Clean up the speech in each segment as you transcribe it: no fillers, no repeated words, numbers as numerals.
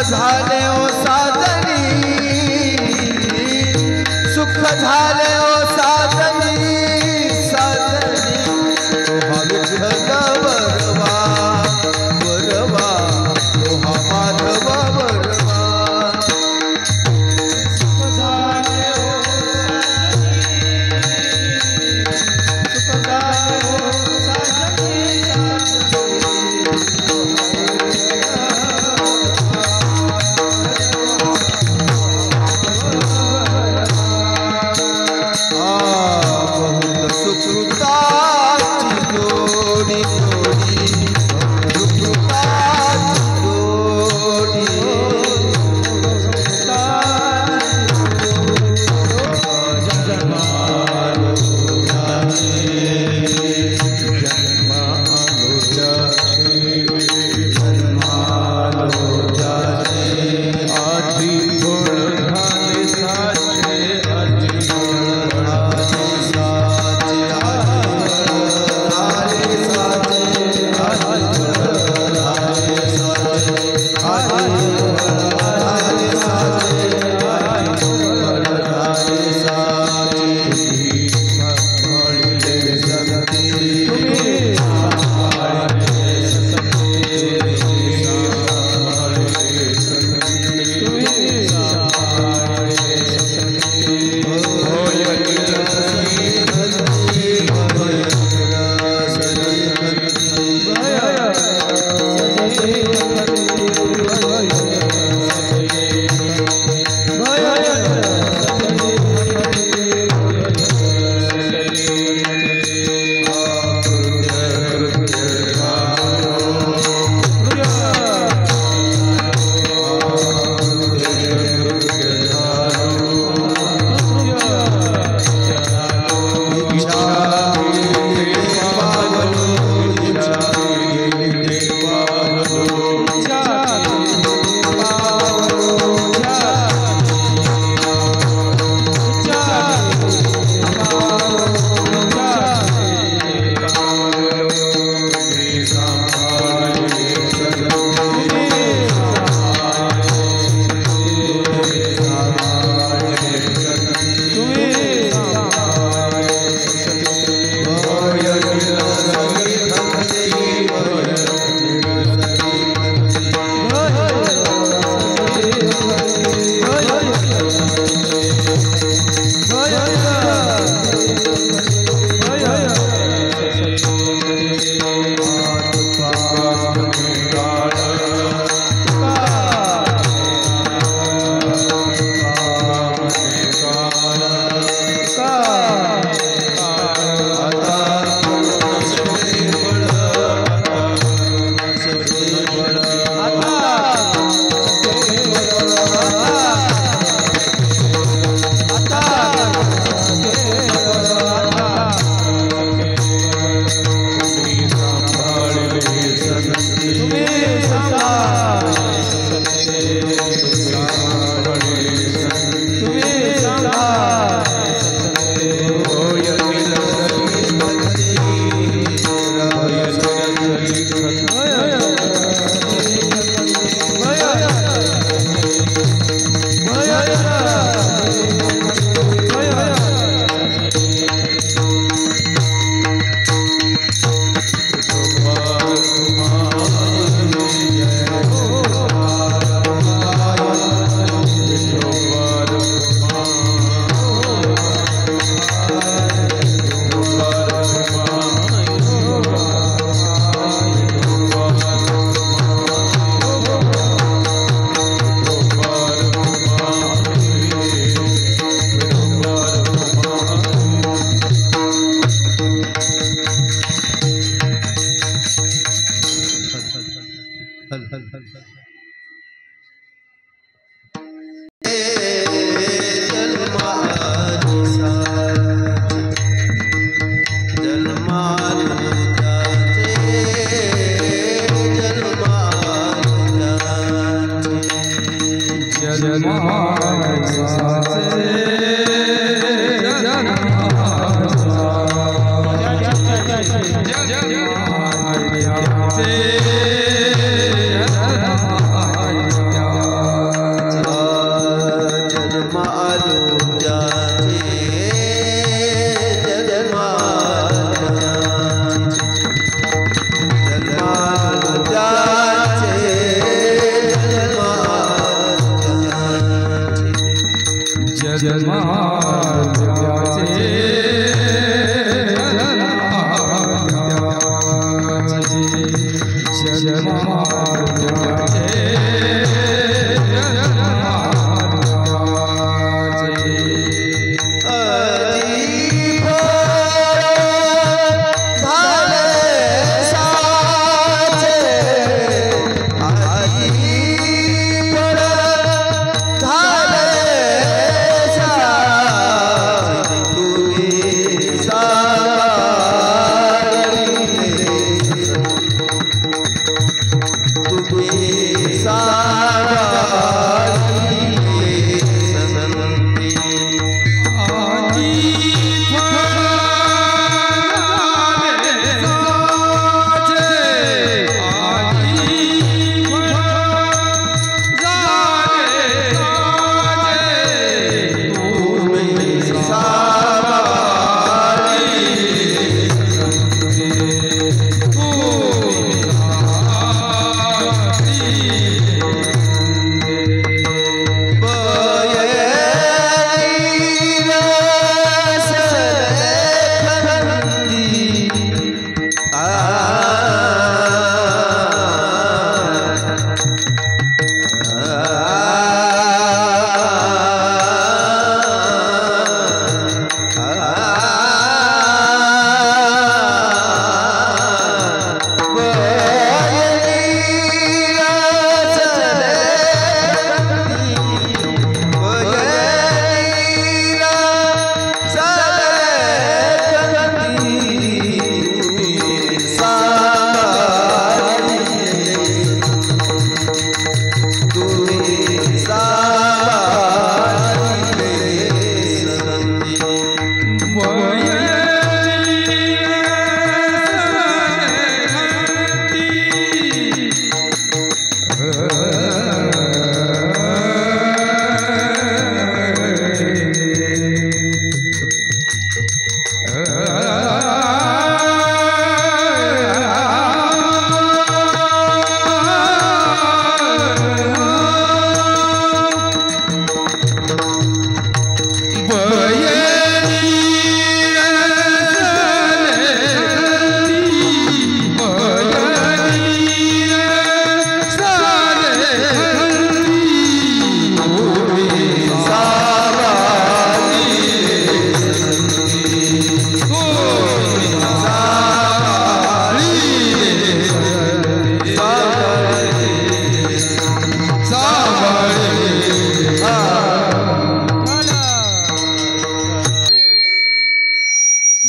झाले ओ साजनी, सुख झाले ओ साजनी, साजनी तोहा विठ्ठल वरवा, वरवा तोहा माधव वरवा। सुख झाले ओ साजनी, सुख झाले ओ साजनी, सुकृताची जोडी जोडी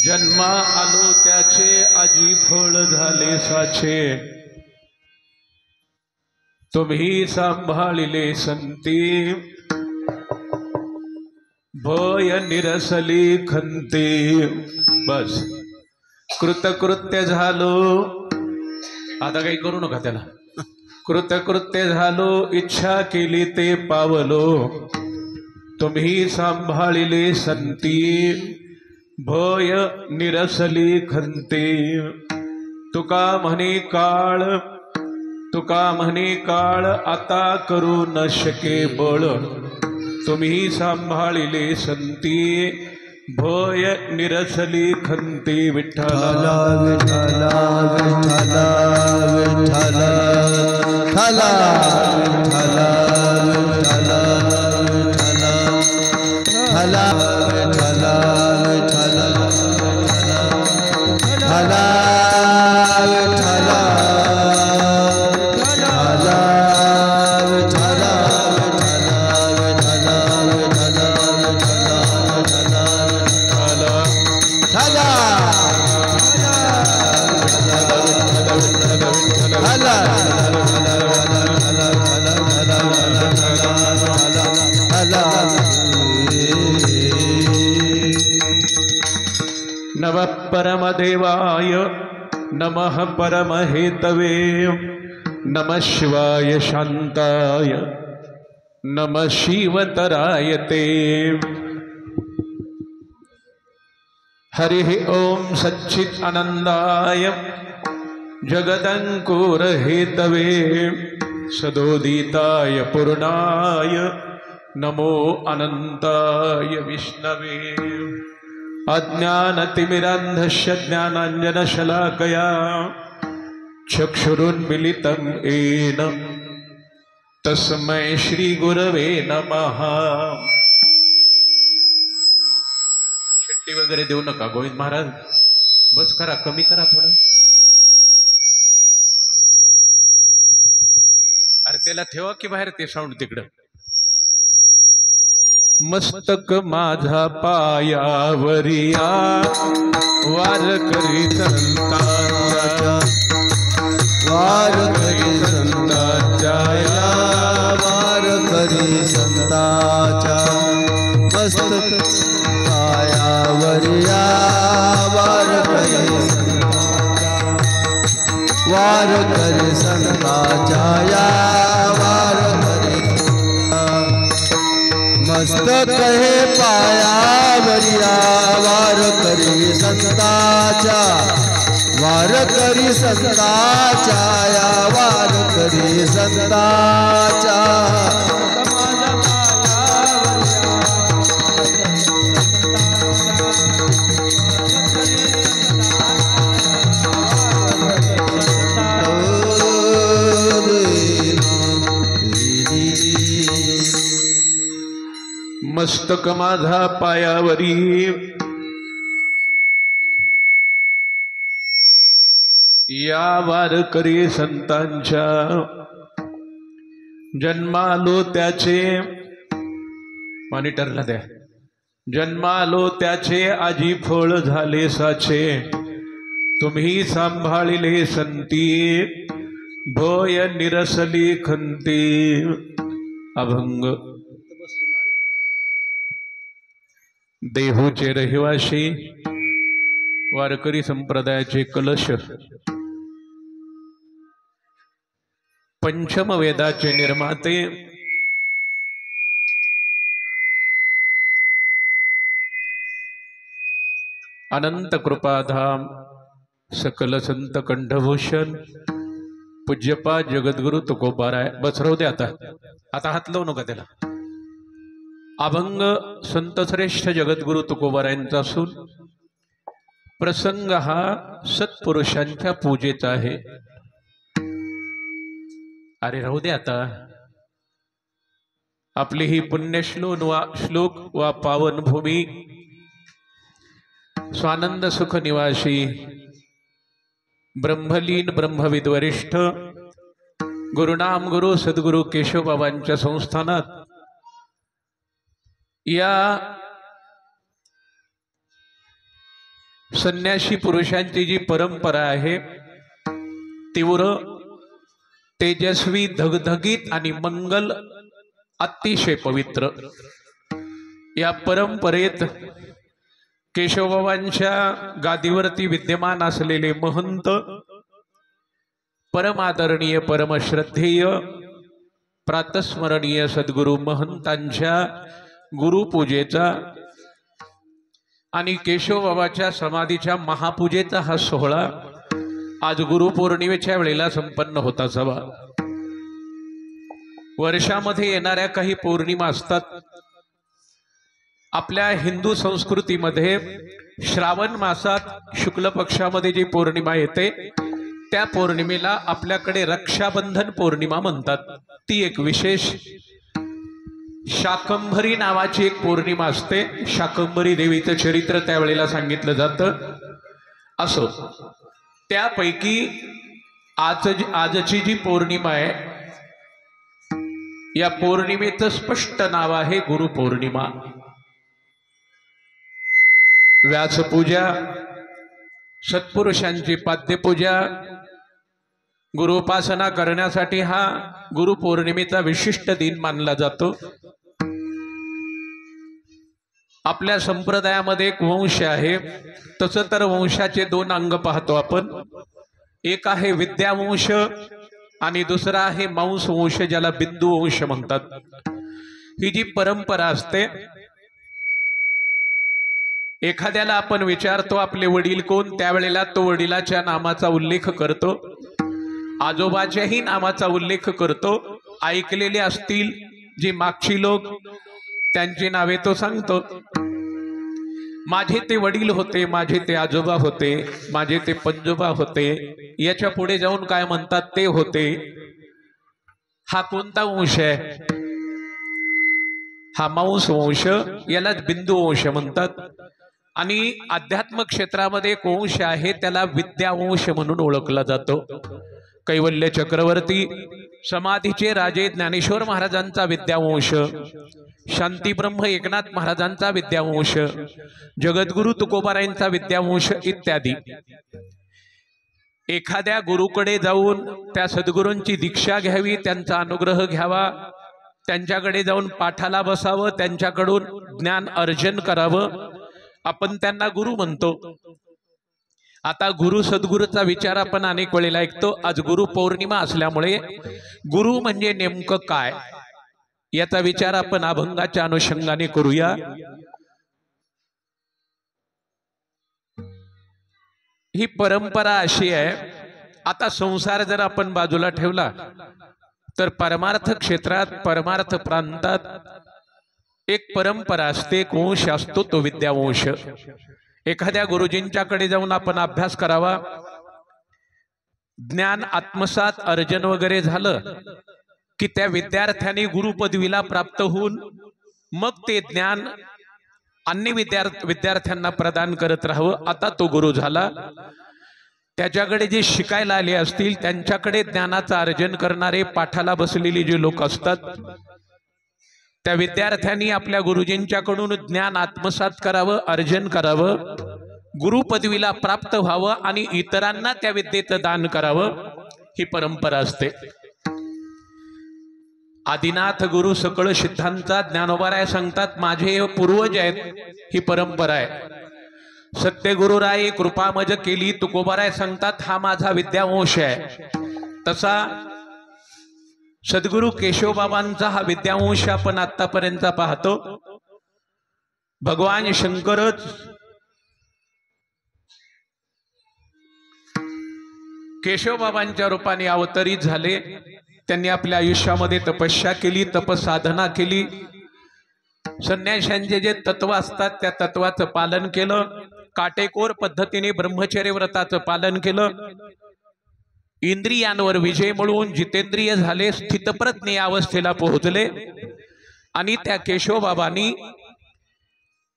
जन्मा आलो त्याचे आजी फळ झाले साचे, तुम्ही सांभाळिले संती, भय निरसली खंती। बस कृतकृत्य झालो, आता काही करू नका त्याला। कृतकृत्य झालो, इच्छा केली ते पावलो, तुम्ही सांभाळिले संती, भय निरसली खंती। तुका म्हणे काळ, तुका म्हणे काळ, आता करू न शके बळ, तुम्ही सांभाळिले संती, भय निरसली खंती। विठ्ठला विठ्ठला विठ्ठला विठ्ठला विठ्ठला विठ्ठला विठ्ठला विठ्ठला विठ्ठला विठ्ठला विठ्ठला विठ्ठला नमः परमदेवाय नमः परमहेतवे नमः शिवाय शांताय नमः शिवतराय ते। हरि ओम सच्चित् आनंदाय जगदंकुर हेतवे सदोदिताय पूर्णाय नमो अनंताय विष्णवे। अज्ञानतिमिरान्धस्य ज्ञानाञ्जनशलाकया चक्षुरुन्मीलितं येन तस्मै श्रीगुरवे नमः। शिट्टी वगैरे देऊ नका गोविंद महाराज, बस करा, कमी करा थोडं। अरे त्याला ठेवा की बाहेर ते साऊंड तिकडं। मस्तक माझा पायावरिया वारकरी संतांचा, वारकरी संतांच्या वारकरी संतांच्या मस्तक पायावरिया वारकरी वारकरी संतांच्या वारकरी मस्तक हे पायावरिया वारकरी संतांच्या वारकरी संतांच्या या वारकरी संतांच्या मस्तक माझा पायावरी या वारकरी संतांच्या जन्मालो त्याचे, मॉनिटरला द्या, जन्मालो त्याचे आजी फळ झाले साचे, तुम्ही सांभाळिले संती भय निरसली खंती। अभंग। देहूचे रहिवाशी वारकरी संप्रदायाचे कलश, पंचम वेदाचे निर्माते, अनंत कृपाधाम सकल संत कंठभूषण पूज्यपा जगद्गुरु तुकोबाराय। बस राहू दे आता हात लावू नका त्याला। अभंग संतश्रेष्ठ जगद्गुरु तुकोबारायांचा असून प्रसंग हा सत्पुरुषांच्या पूजेचा आहे। अरे राहू दे आता। आपली ही पुण्यश्लोक वा पावन भूमी स्वानंद सुख निवासी ब्रह्मलीन ब्रह्मविद वरिष्ठ गुरुनाम गुरु सद्गुरु केशवबाबांच्या संस्थानात या संन्यासी पुरुषांची जी परंपरा आहे तीव्र तेजस्वी धगधगीत आणि मंगल अतिशय पवित्र या परंपरेत केशवबाबांच्या गादीवरती विद्यमान असलेले महंत परमादरणीय परमश्रद्धेय प्रातस्मरणीय सद्गुरु महंतांच्या गुरुपूजेचा आणि केशवबाबाच्या समाधीच्या महापूजेचा हा सोहळा आज गुरुपौर्णिमेच्या वेळेला संपन्न होता असावा। वर्षामध्ये येणाऱ्या काही पौर्णिमा असतात। आपल्या हिंदू संस्कृतीमध्ये श्रावण मासात शुक्ल पक्षामध्ये जी पौर्णिमा येते त्या पौर्णिमेला आपल्याकडे रक्षाबंधन पौर्णिमा म्हणतात। ती एक विशेष शाकंभरी नावाची एक पौर्णिमा असते। शाकंभरी देवीचं चरित्र त्यावेळेला सांगितलं जातं। असो, त्यापैकी आजची जी पौर्णिमा आहे या पौर्णिमेचं स्पष्ट नाव आहे गुरुपौर्णिमा। व्यासपूजा, सत्पुरुषांची पाद्यपूजा, गुरुउपासना करण्यासाठी हा गुरुपौर्णिमेचा विशिष्ट दिन मानला जातो। आपल्या संप्रदायामध्ये एक वंश आहे, तसं तर वंशाचे दोन अंग पाहतो आपण। एक आहे विद्यावंश आणि दुसरा आहे मांस वंश, ज्याला बिंदू वंश म्हणतात। ही जी परंपरा असते, एखाद्याला आपण विचारतो आपले वडील कोण, त्यावेळेला तो वडिलाच्या नामाचा उल्लेख करतो, आजोबाच्याही नामाचा उल्लेख करतो। ऐकलेले असतील जी मागची लोक, त्यांची नावे तो सांगतो। माझे ते वडील होते, माझे ते आजोबा होते, माझे ते पंजोबा होते, याच्या पुढे जाऊन काय म्हणतात ते होते। हा कोणता वंश आहे? हा मांस वंश, यालाच बिंदू वंश म्हणतात। आणि अध्यात्म क्षेत्रामध्ये एक वंश आहे, त्याला विद्यावंश म्हणून ओळखला जातो। कैवल्य चक्रवर्ती समाधीचे राजे ज्ञानेश्वर महाराजांचा विद्यावंश, शांतीब्रह्म एकनाथ महाराजांचा विद्यावंश, जगद्गुरु तुकोबारायांचा विद्यावंश इत्यादी। एखाद्या गुरुकडे जाऊन त्या सद्गुरूंची दीक्षा घ्यावी, त्यांचा अनुग्रह घ्यावा, त्यांच्याकडे जाऊन पाठाला बसावं, त्यांच्याकडून ज्ञान अर्जन करावं, आपण त्यांना गुरु म्हणतो। आता गुरु सद्गुरूचा विचार आपण अनेक वेळेला ऐकतो। आज गुरु पौर्णिमा असल्यामुळे गुरु म्हणजे नेमकं काय याचा विचार आपण अभंगाच्या अनुषंगाने करूया। ही परंपरा अशी आहे, आता संसार जर आपण बाजूला ठेवला तर परमार्थ क्षेत्रात, परमार्थ प्रांतात एक परंपरा असते, एक वंश असतो, तो विद्यावंश। एखाद्या गुरुजींच्याकडे जाऊन आपण अभ्यास करावा, ज्ञान आत्मसात अर्जन वगैरे झालं की त्या विद्यार्थ्याने गुरुपदवीला प्राप्त होऊन मग ते ज्ञान अन्य विद्यार्थ्यांना प्रदान करत राहावं। आता तो गुरु झाला। त्याच्याकडे जे शिकायला आले असतील, त्यांच्याकडे ज्ञानाचं अर्जन करणारे पाठाला बसलेले जे लोक असतात, त्या विद्यार्थ्यांनी आपल्या गुरुजींच्याकडून ज्ञान आत्मसात करावं, अर्जन करावं, गुरुपदवीला प्राप्त व्हावं आणि इतरांना त्या विद्येचं दान करावं, ही परंपरा असते। आदिनाथ गुरु सकळ सिद्धांचा ज्ञानोबाराय सांगतात, माझे पूर्वज आहेत, ही परंपरा आहे। सत्यगुरुराय कृपामज केली, तुकोबाराय सांगतात, हा माझा विद्यावंश आहे। तसा सद्गुरु केशवबाबांचा हा विद्यावंश आपण आतापर्यंत पाहतो। भगवान शंकरच केशवबाबांच्या रूपाने अवतरित झाले। त्यांनी आपल्या आयुष्यामध्ये तपस्या केली, तपसाधना केली, संन्याशांचे जे तत्व असतात त्या तत्वाचं पालन केलं, काटेकोर पद्धतीने ब्रह्मचर्य व्रताचं पालन केलं, इंद्रियांवर विजय मिळवून जितेंद्रिय झाले, स्थितप्रज्ञ अवस्थेला पोहोचले। आणि त्या केशवबाबांनी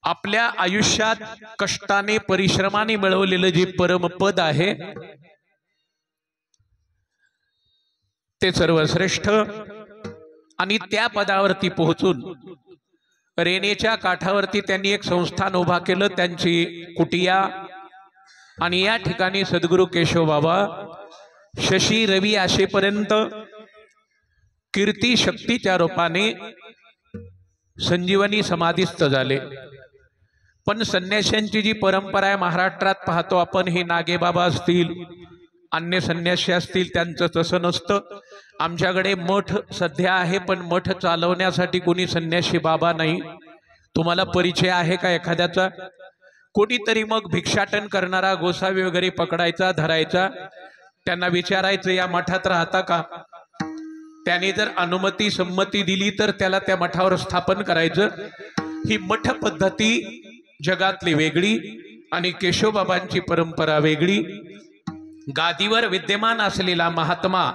आपल्या आयुष्यात कष्टाने परिश्रमाने मिळवलेलं जे परमपद आहे ते सर्वश्रेष्ठ, आणि त्या पदावरती पोहोचून रेणेच्या काठावरती त्यांनी एक संस्थान उभा केलं, त्यांची कुटिया। आणि या ठिकाणी सद्गुरु केशवबाबा शशी रवी आशेपर्यंत कीर्ती शक्तीच्या रूपाने संजीवनी समाधीस्थ झाले। पण संन्याशांची जी परंपरा आहे महाराष्ट्रात पाहतो आपण, हे नागेबाबा असतील, अन्य संन्यासी असतील, त्यांचं तसं नसतं। आमच्याकडे मठ सध्या आहे, पण मठ चालवण्यासाठी कोणी संन्यासी बाबा नाही। तुम्हाला परिचय आहे का एखाद्याचा? कोणीतरी मग भिक्षाटन करणारा गोसावी वगैरे पकडायचा, धरायचा, त्यांना विचारायचं या मठात राहता का? त्याने जर अनुमती संमती दिली तर त्याला त्या मठावर स्थापन करायचं। ही मठ पद्धती जगातली वेगळी आणि केशवबाबांची परंपरा वेगळी। गादीवर विद्यमान असलेला महात्मा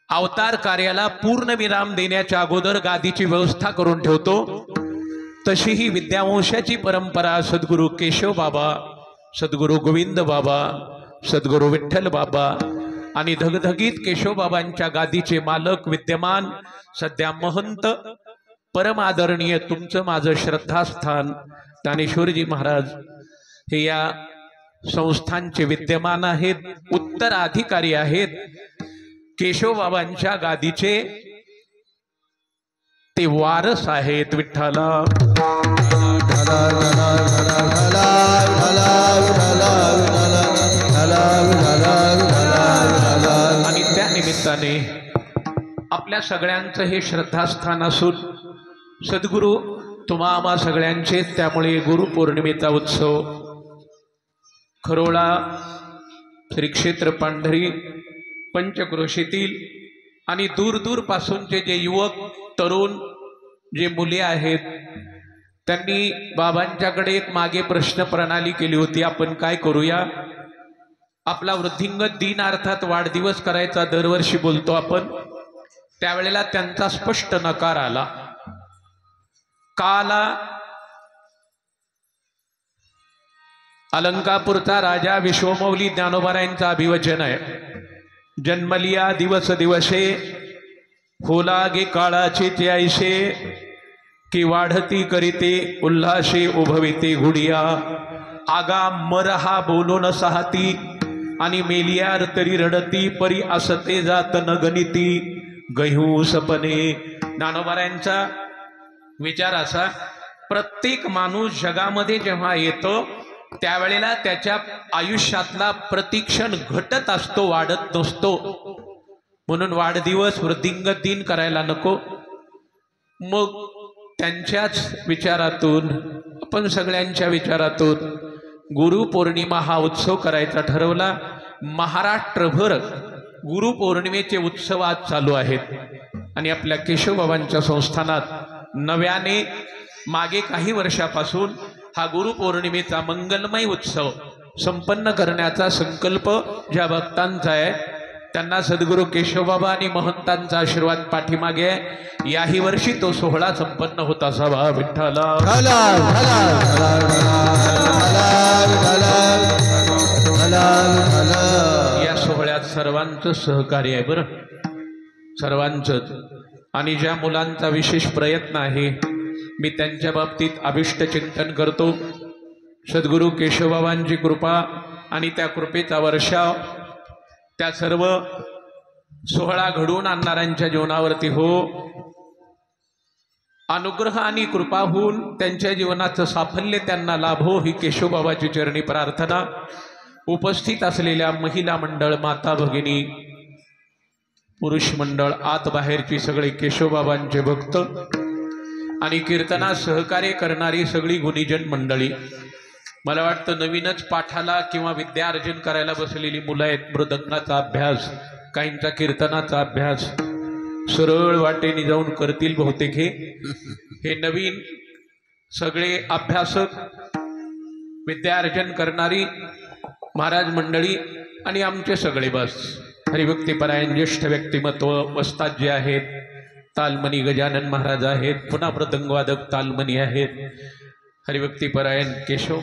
अवतार कार्याला पूर्ण विराम देण्याच्या अगोदर गादीची व्यवस्था करून ठेवतो, तशी ही विद्यावंशाची परंपरा सद्गुरु केशवबाबा, सद्गुरु गोविंद बाबा, सद्गुरु विठ्ठल बाबा आणि धगधगीत केशवबाबांच्या गादीचे मालक विद्यमान सध्या महंत परम आदरणीय तुमचं माझं श्रद्धास्थान ज्ञानेश्वरजी महाराज हे या संस्थांचे विद्यमान आहेत, उत्तराधिकारी आहेत, केशवबाबांच्या गादीचे ते वारस आहेत. विठ्ठला आणि त्या निमित्ताने आपल्या सगळ्यांचं हे श्रद्धास्थान असून सद्गुरू तुम्हा आम्हा सगळ्यांचे, त्यामुळे गुरुपौर्णिमेचा उत्सव खरोळा श्री क्षेत्र पांढरी पंचक्रोशीतील आणि दूर दूर पासूनचे जे युवक तरुण जे मुले आहेत, त्यांनी बाबांच्याकडे एक मागे प्रश्न प्रणाली केली होती, आपण काय करूया. आपला वृद्धिंगत दिन अर्थात वाढदिवस करायचा दरवर्षी बोलतो आपण. त्यावेळेला त्यांचा स्पष्ट नकार आला. काला अलंकापूरचा राजा विश्वमौली ज्ञानोबारायांचा अभिवचन आहे. जन्मलिया दिवस दिवसे होला गे काळाचे ते ऐशे की वाढती करीते उल्हासे उभविते घुडिया आगा मरहा बोलो न साहती आणि मेलियार तरी रडती परी असते जात न गणिती गहू सपने. ज्ञानोबारायांचा विचार असा, प्रत्येक माणूस जगामध्ये जेव्हा येतो त्यावेळेला त्याच्या आयुष्यातला प्रतिक्षण घटत असतो, वाढत नसतो. म्हणून वाढदिवस वृद्धिंगत दिन करायला नको. मग त्यांच्याच विचारातून, आपण सगळ्यांच्या विचारातून गुरुपौर्णिमा हा उत्सव करायचा ठरवला. महाराष्ट्रभर गुरुपौर्णिमेचे उत्सव आज चालू आहेत आणि आपल्या केशवबाबांच्या संस्थानात नव्याने मागे काही वर्षापासून हा गुरुपौर्णिमेचा मंगलमय उत्सव संपन्न करण्याचा संकल्प ज्या भक्तांचा आहे त्यांना सद्गुरू केशवबाबा आणि महंतांचा आशीर्वाद पाठीमागे आहे. याही वर्षी तो सोहळा संपन्न होत असावा. विठ्ठला या सोहळ्यात सर्वांचं सहकार्य आहे बरं, सर्वांचंच. आणि ज्या मुलांचा विशेष प्रयत्न आहे मी त्यांच्या बाबतीत अभिष्ट चिंतन करतो. सद्गुरू केशवबाबांची कृपा आणि त्या कृपेचा वर्षाव त्या सर्व सोहळा घडवून आणणाऱ्यांच्या जीवनावरती हो. अनुग्रह आणि कृपा होऊन त्यांच्या जीवनाचं साफल्य त्यांना लाभो ही केशवबाबाची चरणी प्रार्थना. उपस्थित असलेल्या महिला मंडळ, माता भगिनी, पुरुष मंडळ, आत बाहेरची सगळे केशवबाबांचे भक्त आणि कीर्तनात सहकार्य करणारी सगळी गुणीजन मंडळी. मला वाटतं नवीनच पाठाला किंवा विद्यार्जन करायला बसलेली मुलं आहेत. मृदंगाचा अभ्यास, काहींचा कीर्तनाचा अभ्यास सरळ वाटेने जाऊन करतील बहुतेक. हे नवीन सगळे अभ्यासक, विद्यार्जन करणारी महाराज मंडळी आणि आमचे सगळे बस हरिभक्तीपरायण ज्येष्ठ व्यक्तिमत्व वस्ताद जे आहेत, तालमणी गजानन महाराज आहेत, पुन्हा मृदंगवादक तालमणी आहेत, हरिभक्तीपरायण केशव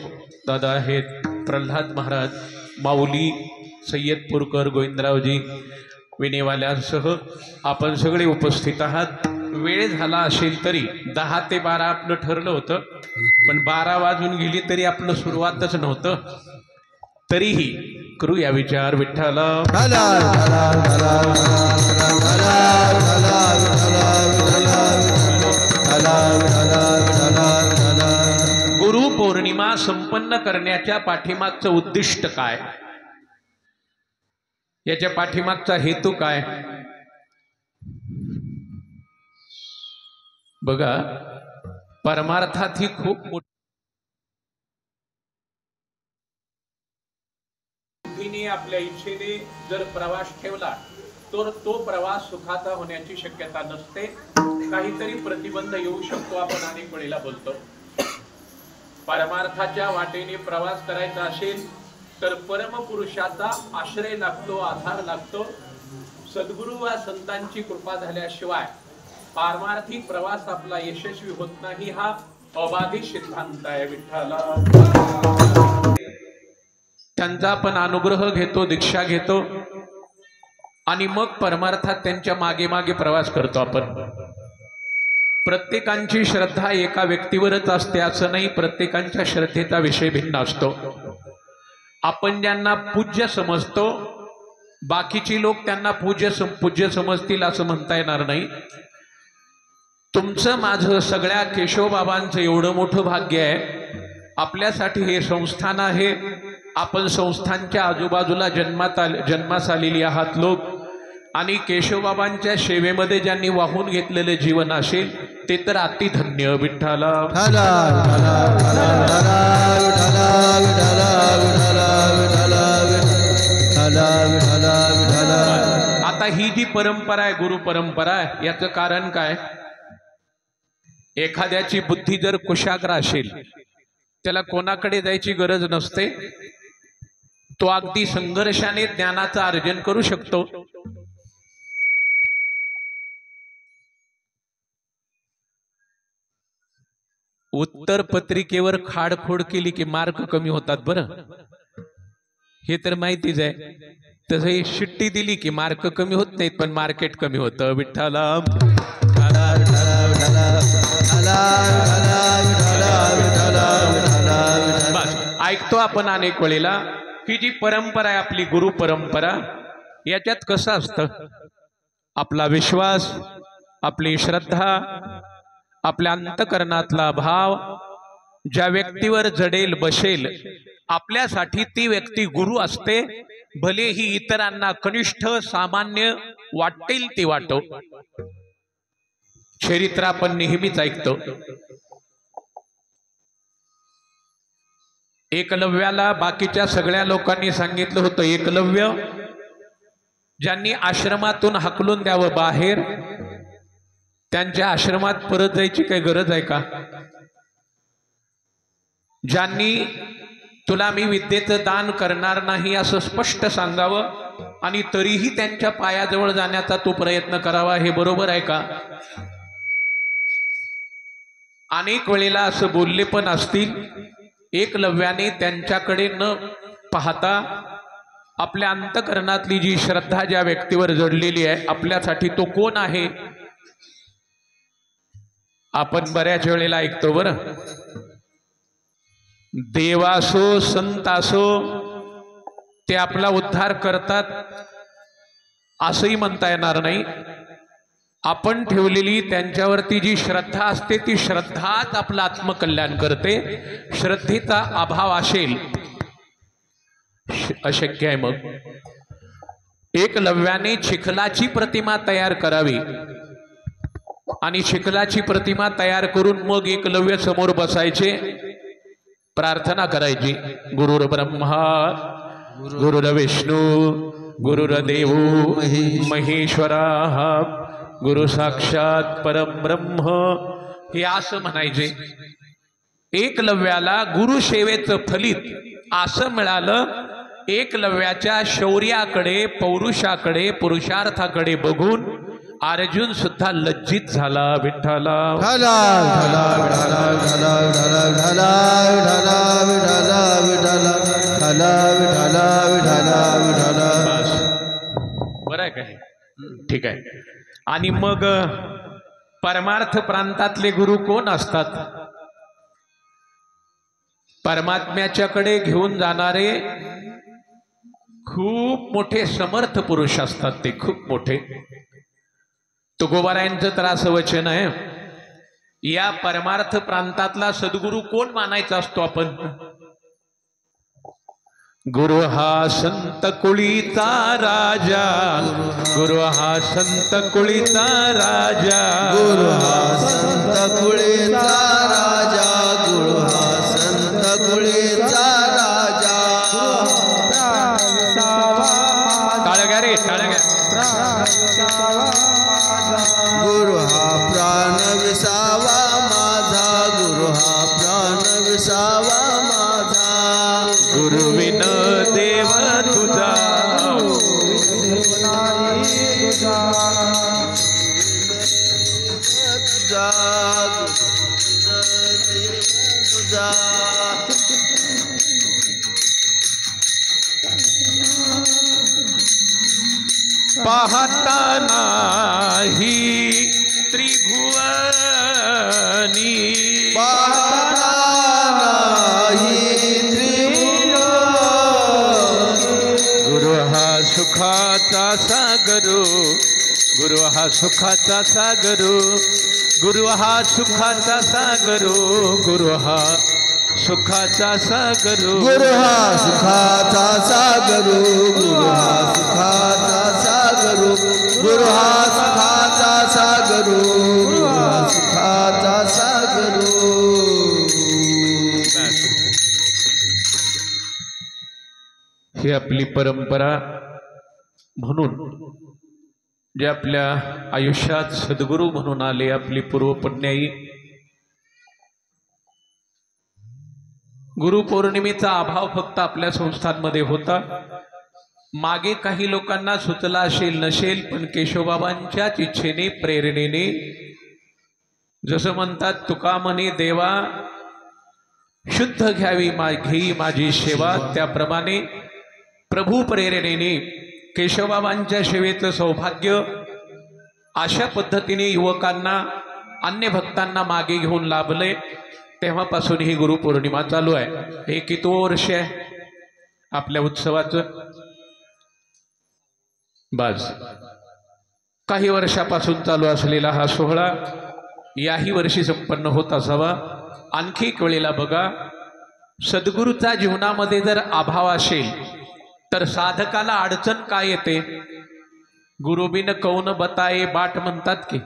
दादा आहेत, प्रल्हाद महाराज, माऊली, सय्यदपूरकर, गोविंदरावजी, विनेवाल्यांसह आपण सगळे उपस्थित आहात. वेळ झाला असेल तरी 10 ते 12 आपलं ठरलं होतं, पण 12 वाजून गेली तरी आपलं सुरुवातच नव्हतं. तरीही करूया विचार. विठ्ठला गुरुपौर्णिमा संपन्न करण्याच्या पाठीमागचं उद्दिष्ट काय, याच्या पाठीमागचा हेतू काय बघा. परमार्थात ही खूप मोठी आपल्या इच्छेने जर प्रवास ठेवला तर तो प्रवास सुखाचा होण्याची शक्यता नसते. काहीतरी प्रतिबंध येऊ शकतो. आपण अनेक वेळेला बोलतो परमार्थाच्या वाटेने प्रवास करायचा असेल तर परमपुरुषाचा आश्रय लागतो, आधार लागतो. सद्गुरू वा संतांची कृपा झाल्याशिवाय पारमार्थिक प्रवास आपला यशस्वी होत नाही. हा अबाधित सिद्धांत आहे. विठ्ठला त्यांचा आपण अनुग्रह घेतो, दीक्षा घेतो आणि मग परमार्थात त्यांच्या मागे मागे प्रवास करतो. आपण प्रत्येकांची श्रद्धा एका व्यक्तीवरच असते असं नाही. प्रत्येकांच्या श्रद्धेचा विषय भिन्न असतो. आपण ज्यांना पूज्य समजतो बाकीची लोक त्यांना पूज्य समजतील असं म्हणता येणार नाही. तुमचं माझं सगळ्या केशवबाबांचं एवढं मोठं भाग्य आहे. आपल्यासाठी हे संस्थान आहे. आपण संस्थांच्या आजूबाजूला जन्मास आलेली आहात लोक, आणि केशवबाबांच्या सेवेमध्ये ज्यांनी वाहून घेतलेले जीवन असेल ते तर अतिधन्य. विठ्ठला आता ही जी परंपरा आहे, गुरु परंपरा आहे, याचं कारण काय? एखाद्याची बुद्धी जर कुशाग्र असेल त्याला कोणाकडे जायची गरज नसते. तो अगदी संघर्षाने ज्ञानाचं अर्जन करू शकतो. उत्तर पत्रिकेवर खाडखोड केली की मार्क कमी होतात बरं, हे तर माहितीच आहे. तसं शिट्टी दिली की मार्क कमी होत नाहीत, पण मार्केट कमी होतं. विठ्ठला बस ऐकतो आपण अनेक वेळेला. ही जी परंपरा आहे आपली गुरु परंपरा, याच्यात कसं असतं, आपला विश्वास, आपली श्रद्धा, आपल्या अंतकरणातला भाव ज्या व्यक्तीवर जडेल बसेल आपल्यासाठी ती व्यक्ती गुरु असते. भले ही इतरांना कनिष्ठ सामान्य वाटेल ती वाटो. चरित्र आपण नेहमीच ऐकतो. एकलव्याला बाकीच्या सगळ्या लोकांनी सांगितलं होतं, एकलव्य ज्यांनी आश्रमातून हाकलून द्यावं बाहेर, त्यांच्या आश्रमात परत जायची काही गरज आहे का? ज्यांनी तुला मी विद्येचं दान करणार नाही असं स्पष्ट सांगावं आणि तरीही त्यांच्या पायाजवळ जाण्याचा तो प्रयत्न करावा, हे बरोबर आहे का? अनेक वेळेला असं बोलले पण असतील. एकलव्याने त्यांच्याकडे न पाहता आपल्या अंतकरणातली जी श्रद्धा ज्या व्यक्तीवर जडलेली आहे, आपल्यासाठी तो कोण आहे? आपण बऱ्याच वेळेला ऐकतो बरं, देवासो संतासो ते आपला उद्धार करतात असंही म्हणता येणार नाही. आपण ठेवलेली त्यांच्यावरती जी श्रद्धा असते ती श्रद्धाच आपलं आत्मकल्याण करते. श्रद्धेचा अभाव असेल अशक्य आहे. मग एकलव्याने चिखलाची प्रतिमा तयार करावी आणि चिखलाची प्रतिमा तयार करून मग एकलव्य समोर बसायचे, प्रार्थना करायची, गुरुर ब्रह्मा गुरुर विष्णू गुरुर्देव महेश्वरा गुरु साक्षात परब्रह्म, हे असं म्हणायचे. एकलव्याला गुरुसेवेचं फलित असं मिळालं. एकलव्याच्या शौर्याकडे, पौरुषाकडे, पुरुषार्थाकडे बघून अर्जुन सुद्धा लज्जित झाला. विठ्ठला बरं आहे काय? ठीक आहे. आणि मग परमार्थ प्रांतातले गुरु कोण असतात? परमात्म्याच्याकडे घेऊन जाणारे खूप मोठे समर्थ पुरुष असतात. ते खूप मोठे. तुकोबारायांचं तर असं वचन आहे, या परमार्थ प्रांतातला सद्गुरु कोण मानायचा असतो आपण? गुरु हा संत कुळीचा राजा, गुरु हा संत कुळीचा राजा, गुरु हा संत कुळीचा राजा, गुरु हा संत कुळीचा राजा. टाळ घ्या रे, टाळ घ्या. गुरु हा प्राण विसावा माझा, गुरु हा प्राण विसावा माझा. गुरुविन देव तुझा, तुझा पाहता नाही त्रिभुवनी, पाहता नाही त्रिभुवनी, सुखाचा सागर, गुरु हा सुखाचा सागर, गुरु हा सुखाचा सागर, गुरु हा सुखाचा सागर, गुरु हा सुखाचा सागर, गुरु हा सुखाचा सागर, गुरु हा सुखाचा सागर, गुरु हा सुखाचा सागर. ही आपली परंपरा म्हणून जे आपल्या आयुष्यात सद्गुरू म्हणून आले, आपली पूर्वपुण्याई. गुरुपौर्णिमेचा अभाव फक्त आपल्या संस्थांमध्ये होता. मागे काही लोकांना सुचला असेल नसेल, पण केशवबाबांच्याच इच्छेने प्रेरणेने, जसं म्हणतात तुका म्हणे देवा शुद्ध घ्यावी घेई माझी सेवा, त्याप्रमाणे प्रभू प्रेरणेने केशवबाबांच्या सेवेचं सौभाग्य अशा पद्धतीने युवकांना अन्य भक्तांना मागे घेऊन लाभले. तेव्हापासून ही गुरुपौर्णिमा चालू आहे. हे किती वर्ष आहे आपल्या उत्सवाचं? बस काही वर्षापासून चालू असलेला हा सोहळा याही वर्षी संपन्न होत असावा. आणखी एक वेळेला बघा, सद्गुरूचा जीवनामध्ये जर अभाव असेल तर साधकाला अडचण काय येते? गुरुबिन कौन बताये बाट म्हणतात की.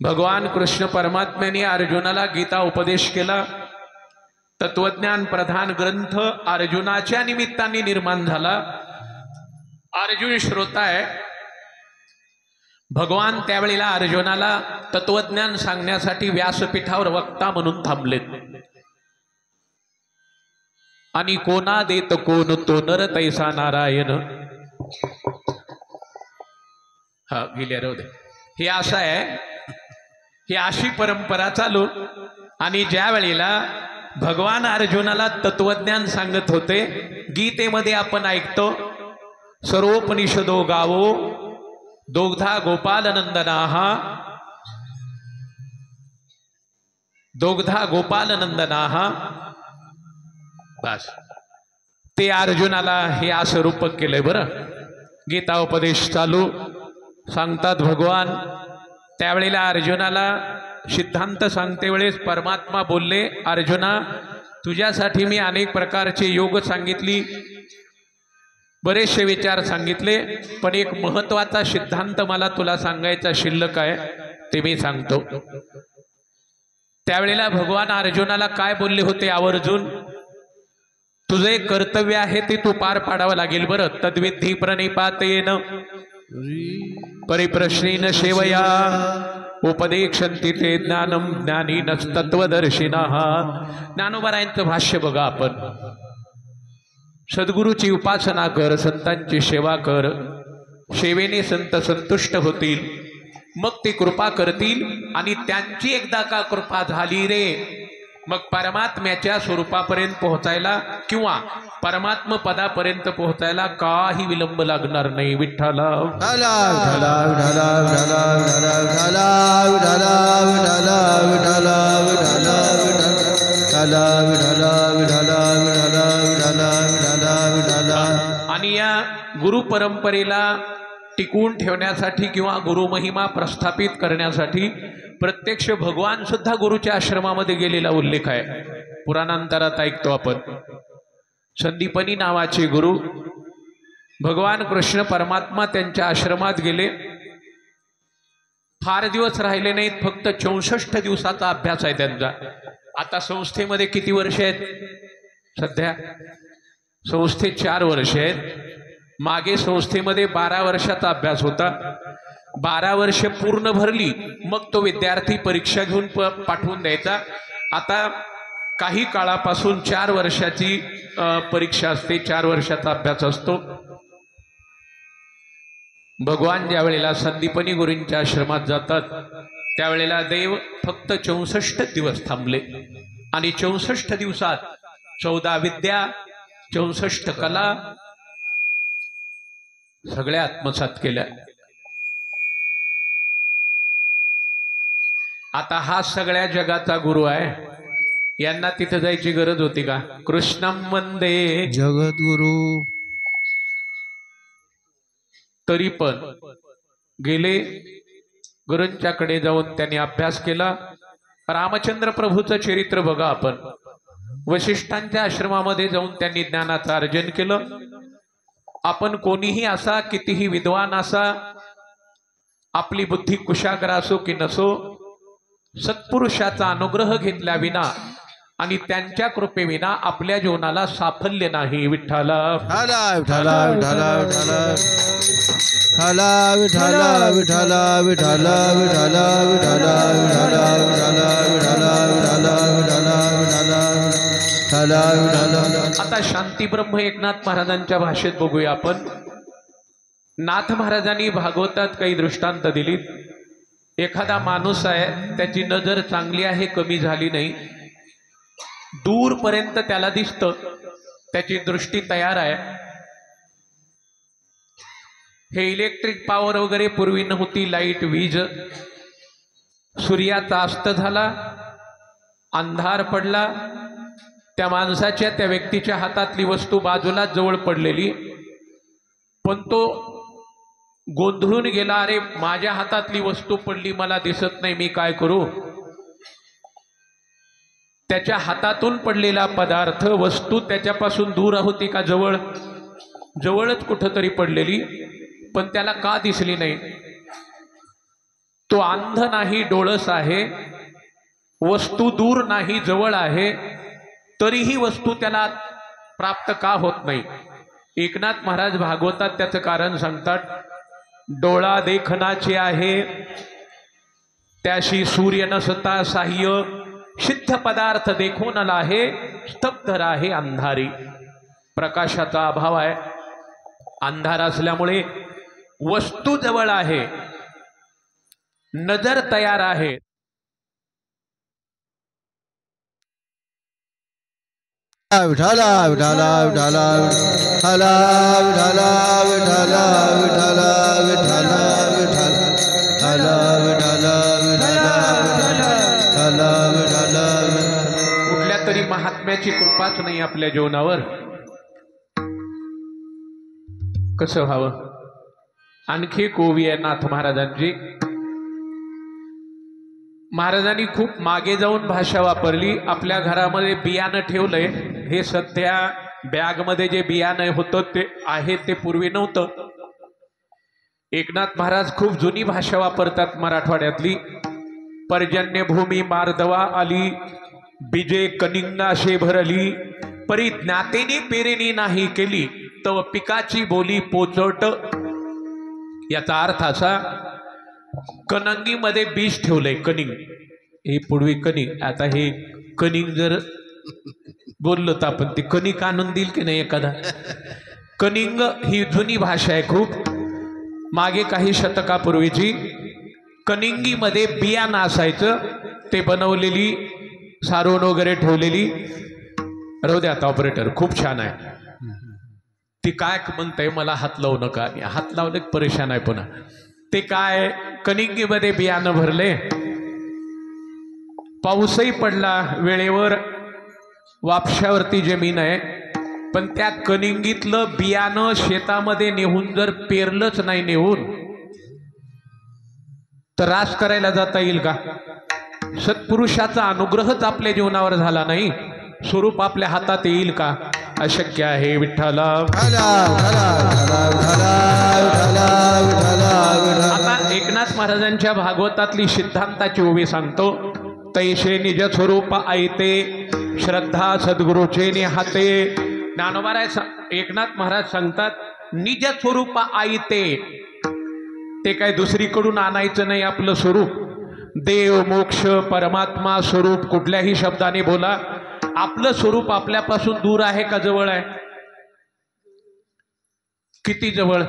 भगवान कृष्ण परमात्म्याने अर्जुनाला गीता उपदेश केला. तत्वज्ञान प्रधान ग्रंथ अर्जुनाच्या निमित्ताने निर्माण झाला. अर्जुन श्रोता आहे. भगवान त्यावेळेला अर्जुनाला तत्वज्ञान सांगण्यासाठी व्यासपीठावर वक्ता म्हणून थांबलेत. आणि कोणा देत कोण तो नर तैसा नारायण. हा गेल्या राहू दे. हे असं आहे, ही अशी परंपरा चालू. आणि ज्या वेळेला भगवान अर्जुनाला तत्वज्ञान सांगत होते, गीतेमध्ये आपण ऐकतो सर्वोपनिषदो गावो दोग्धा गोपालनंदनाहा, दोग्धा गोपालनंदनाहा. बस ते अर्जुनाला हे असं रूपक केलंय. बरं, गीता उपदेश चालू सांगतात भगवान. त्यावेळेला अर्जुनाला सिद्धांत सांगते वेळेस परमात्मा बोलले, अर्जुना तुझ्यासाठी मी अनेक प्रकारचे योग सांगितली, बरेचसे विचार सांगितले, पण एक महत्वाचा सिद्धांत मला तुला सांगायचा शिल्लक आहे, ते मी सांगतो. त्यावेळेला भगवान अर्जुनाला काय बोलले होते आवर्जून? तुझे एक कर्तव्य आहे ते तू पार पाडावं लागेल. बरं, तद्विधी प्रणिपातेन परिप्रश्नेन सेवया उपदेक्षन्ति ते ज्ञानम ज्ञानीनस्तत्वदर्शिनः. ज्ञानोबरायांचं भाष्य बघा आपण. सद्गुरूची उपासना कर, संतांची सेवा कर, सेवेने संत संतुष्ट होतील, मग ते कृपा करतील. आणि त्यांची एकदा का कृपा झाली रे, मग परमात्म्याच्या स्वरूपापर्यंत पोहोचायला किंवा परमात्म पदापर्यंत पोहोचायला काही विलंब लागणार नाही. विठ्ठला आणि या गुरु परंपरेला टिकवून ठेवण्यासाठी किंवा गुरुमहिमा प्रस्थापित करण्यासाठी प्रत्यक्ष भगवान सुद्धा गुरुच्या आश्रमामध्ये गेलेला उल्लेख आहे. पुराणांतरात ऐकतो आपण. संदीपनी नावाचे गुरु भगवान कृष्ण परमात्मा त्यांच्या आश्रमात गेले. फार दिवस राहिले नाहीत, फक्त 64 दिवसाचा अभ्यास आहे त्यांचा. आता संस्थेमध्ये किती वर्ष आहेत सध्या? संस्थेत 4 वर्ष आहेत. मागे संस्थेमध्ये 12 वर्षाचा अभ्यास होता. 12 वर्ष पूर्ण भरली मग तो विद्यार्थी परीक्षा घेऊन पाठवून द्यायचा. आता काही काळापासून 4 वर्षाची परीक्षा असते, 4 वर्षाचा अभ्यास असतो. भगवान ज्या वेळेला संदीपनी गुरूंच्या आश्रमात जातात त्यावेळेला देव फक्त 64 दिवस थांबले. आणि 64 दिवसात 14 विद्या, 64 कला सगळ्या आत्मसात केल्या. आता हा सगळ्या जगाचा गुरु आहे, यांना तिथे जायची गरज होती का? कृष्णम वंदे जगद्गुरु. तरी पण गेले गुरूंच्याकडे जाऊन त्यांनी अभ्यास केला। रामचंद्र प्रभूचं चरित्र बघा आपण, वशिष्ठांच्या आश्रमामध्ये जाऊन त्यांनी ज्ञानाचं अर्जन केलं। आपण कोणीही असा, कितीही विद्वान असा, आपली बुद्धी कुशाग्र असो की नसो, सत्पुरुषाचा अनुग्रह घेतल्या विना आणि त्यांच्या कृपेविना आपल्या जीवनाला साफल्य नाही। विठ्ठला विठ्ठला विठ्ठला विठ्ठला विठ्ठला विठ्ठला विठ्ठला विठ्ठला विठ्ठला विठ्ठला विठ्ठला विठ्ठला विठ्ठला विठ्ठला विठ्ठला विठ्ठला। आता शांती ब्रह्म एकनाथ महाराजांच्या भाषेत बघूया आपण। नाथ महाराजांनी भागवतात काही दृष्टांत दिलीत। एखादा माणूस आहे, त्याची नजर चांगली आहे, कमी झाली नाही, दूरपर्यंत त्याला दिसतं, त्याची दृष्टी तयार आहे। हे इलेक्ट्रिक पॉवर वगैरे पूर्वी नव्हती, लाईट वीज। सूर्याचा अस्त झाला, अंधार पडला, त्या माणसाच्या त्या व्यक्तीच्या हातातली वस्तू बाजूला जवळ पडलेली, पण तो गोंधळून गेला, अरे माझ्या हातातली वस्तू पडली, मला दिसत नाही, मी काय करू। त्याच्या हातातून पडलेला पदार्थ, वस्तू त्याच्यापासून दूर होती का जवळ? जवळच कुठंतरी पडलेली, पण त्याला का दिसली नाही? तो अंध नाही, डोळस आहे, वस्तू दूर नाही जवळ आहे, तरीही वस्तू त्याला प्राप्त का होत नाही? एकनाथ महाराज भागवतात त्याचं कारण सांगतात। डोळा देखनाचे आहे, त्याशी सूर्य नसता साह्य, सिद्ध पदार्थ देखून आहे, स्तब्ध राहे अंधारी। प्रकाशाचा अभाव आहे, अंधार असल्यामुळे वस्तू जवळ आहे, नजर तयार आहे, विठ्ठला विठ्ठला विठ्ठला विठ्ठला विठ्ठला विठ्ठला विठ्ठला विठ्ठला विठ्ठला विठ्ठला विठ्ठला विठ्ठला। कुठल्या तरी महात्म्याची कृपाच नाही आपल्या जीवनावर, कसं व्हावं? आणखी एक ओवी आहे नाथ महाराजांची। महाराजांनी खूप मागे जाऊन भाषा वापरली। आपल्या घरामध्ये बियाणं ठेवलंय, हे सध्या बॅगमध्ये जे बियाणं होतं ते आहे, ते पूर्वी नव्हतं। एकनाथ महाराज खूप जुनी भाषा वापरतात मराठवाड्यातली। पर्जन्य भूमी मार्दवा आली, बीजे कनिंगाशे भरली, परी ज्ञातेने पेरणी नाही केली, तव पिकाची बोली पोचट। याचा अर्थ असा, कनिंगीमध्ये बीज ठेवलंय, कनिंग, हे पूर्वी कनिंग, आता हे कनिंग जर बोललो तर आपण ते कणिक आणून देईल की नाही एखादा? कनिंग ही जुनी भाषा आहे खूप, मागे काही शतकापूर्वीची। कनिंगीमध्ये बियाणं असायचं, ते बनवलेली, सारवण वगैरे ठेवलेली। राहू द्या आता ऑपरेटर, खूप छान आहे ती। काय म्हणताय, मला हात लावू नका, हात लावले परेशान आहे पुन्हा। ते काय, कनिंगीमध्ये बियाणं भरले, पाऊसही पडला वेळेवर, वापशावरती जमीन आहे, पण त्या कनिंगीतलं बियाणं शेतामध्ये नेऊन जर पेरलंच नाही नेऊन, तर रास करायला जाता येईल का? सत्पुरुषाचा अनुग्रहच आपल्या जीवनावर झाला नाही, स्वरूप आपल्या हातात येईल का? अशक्य आहे। विठ्ठला आता एकनाथ महाराजांच्या भागवतातली सिद्धांताची ओवी सांगतो। तैसे निज स्वरूप आयते, श्रद्धा सद्गुरूचे निहाते। ज्ञानोबा एकनाथ महाराज सांगतात, निज स्वरूप आयते, ते काय दुसरीकडून आणायचं नाही आपलं स्वरूप। देव मोक्ष परमात्मा स्वरूप कुठल्याही शब्दाने बोला, आपलं स्वरूप आपल्यापासून दूर आहे का जवळ आहे? किती जवळ?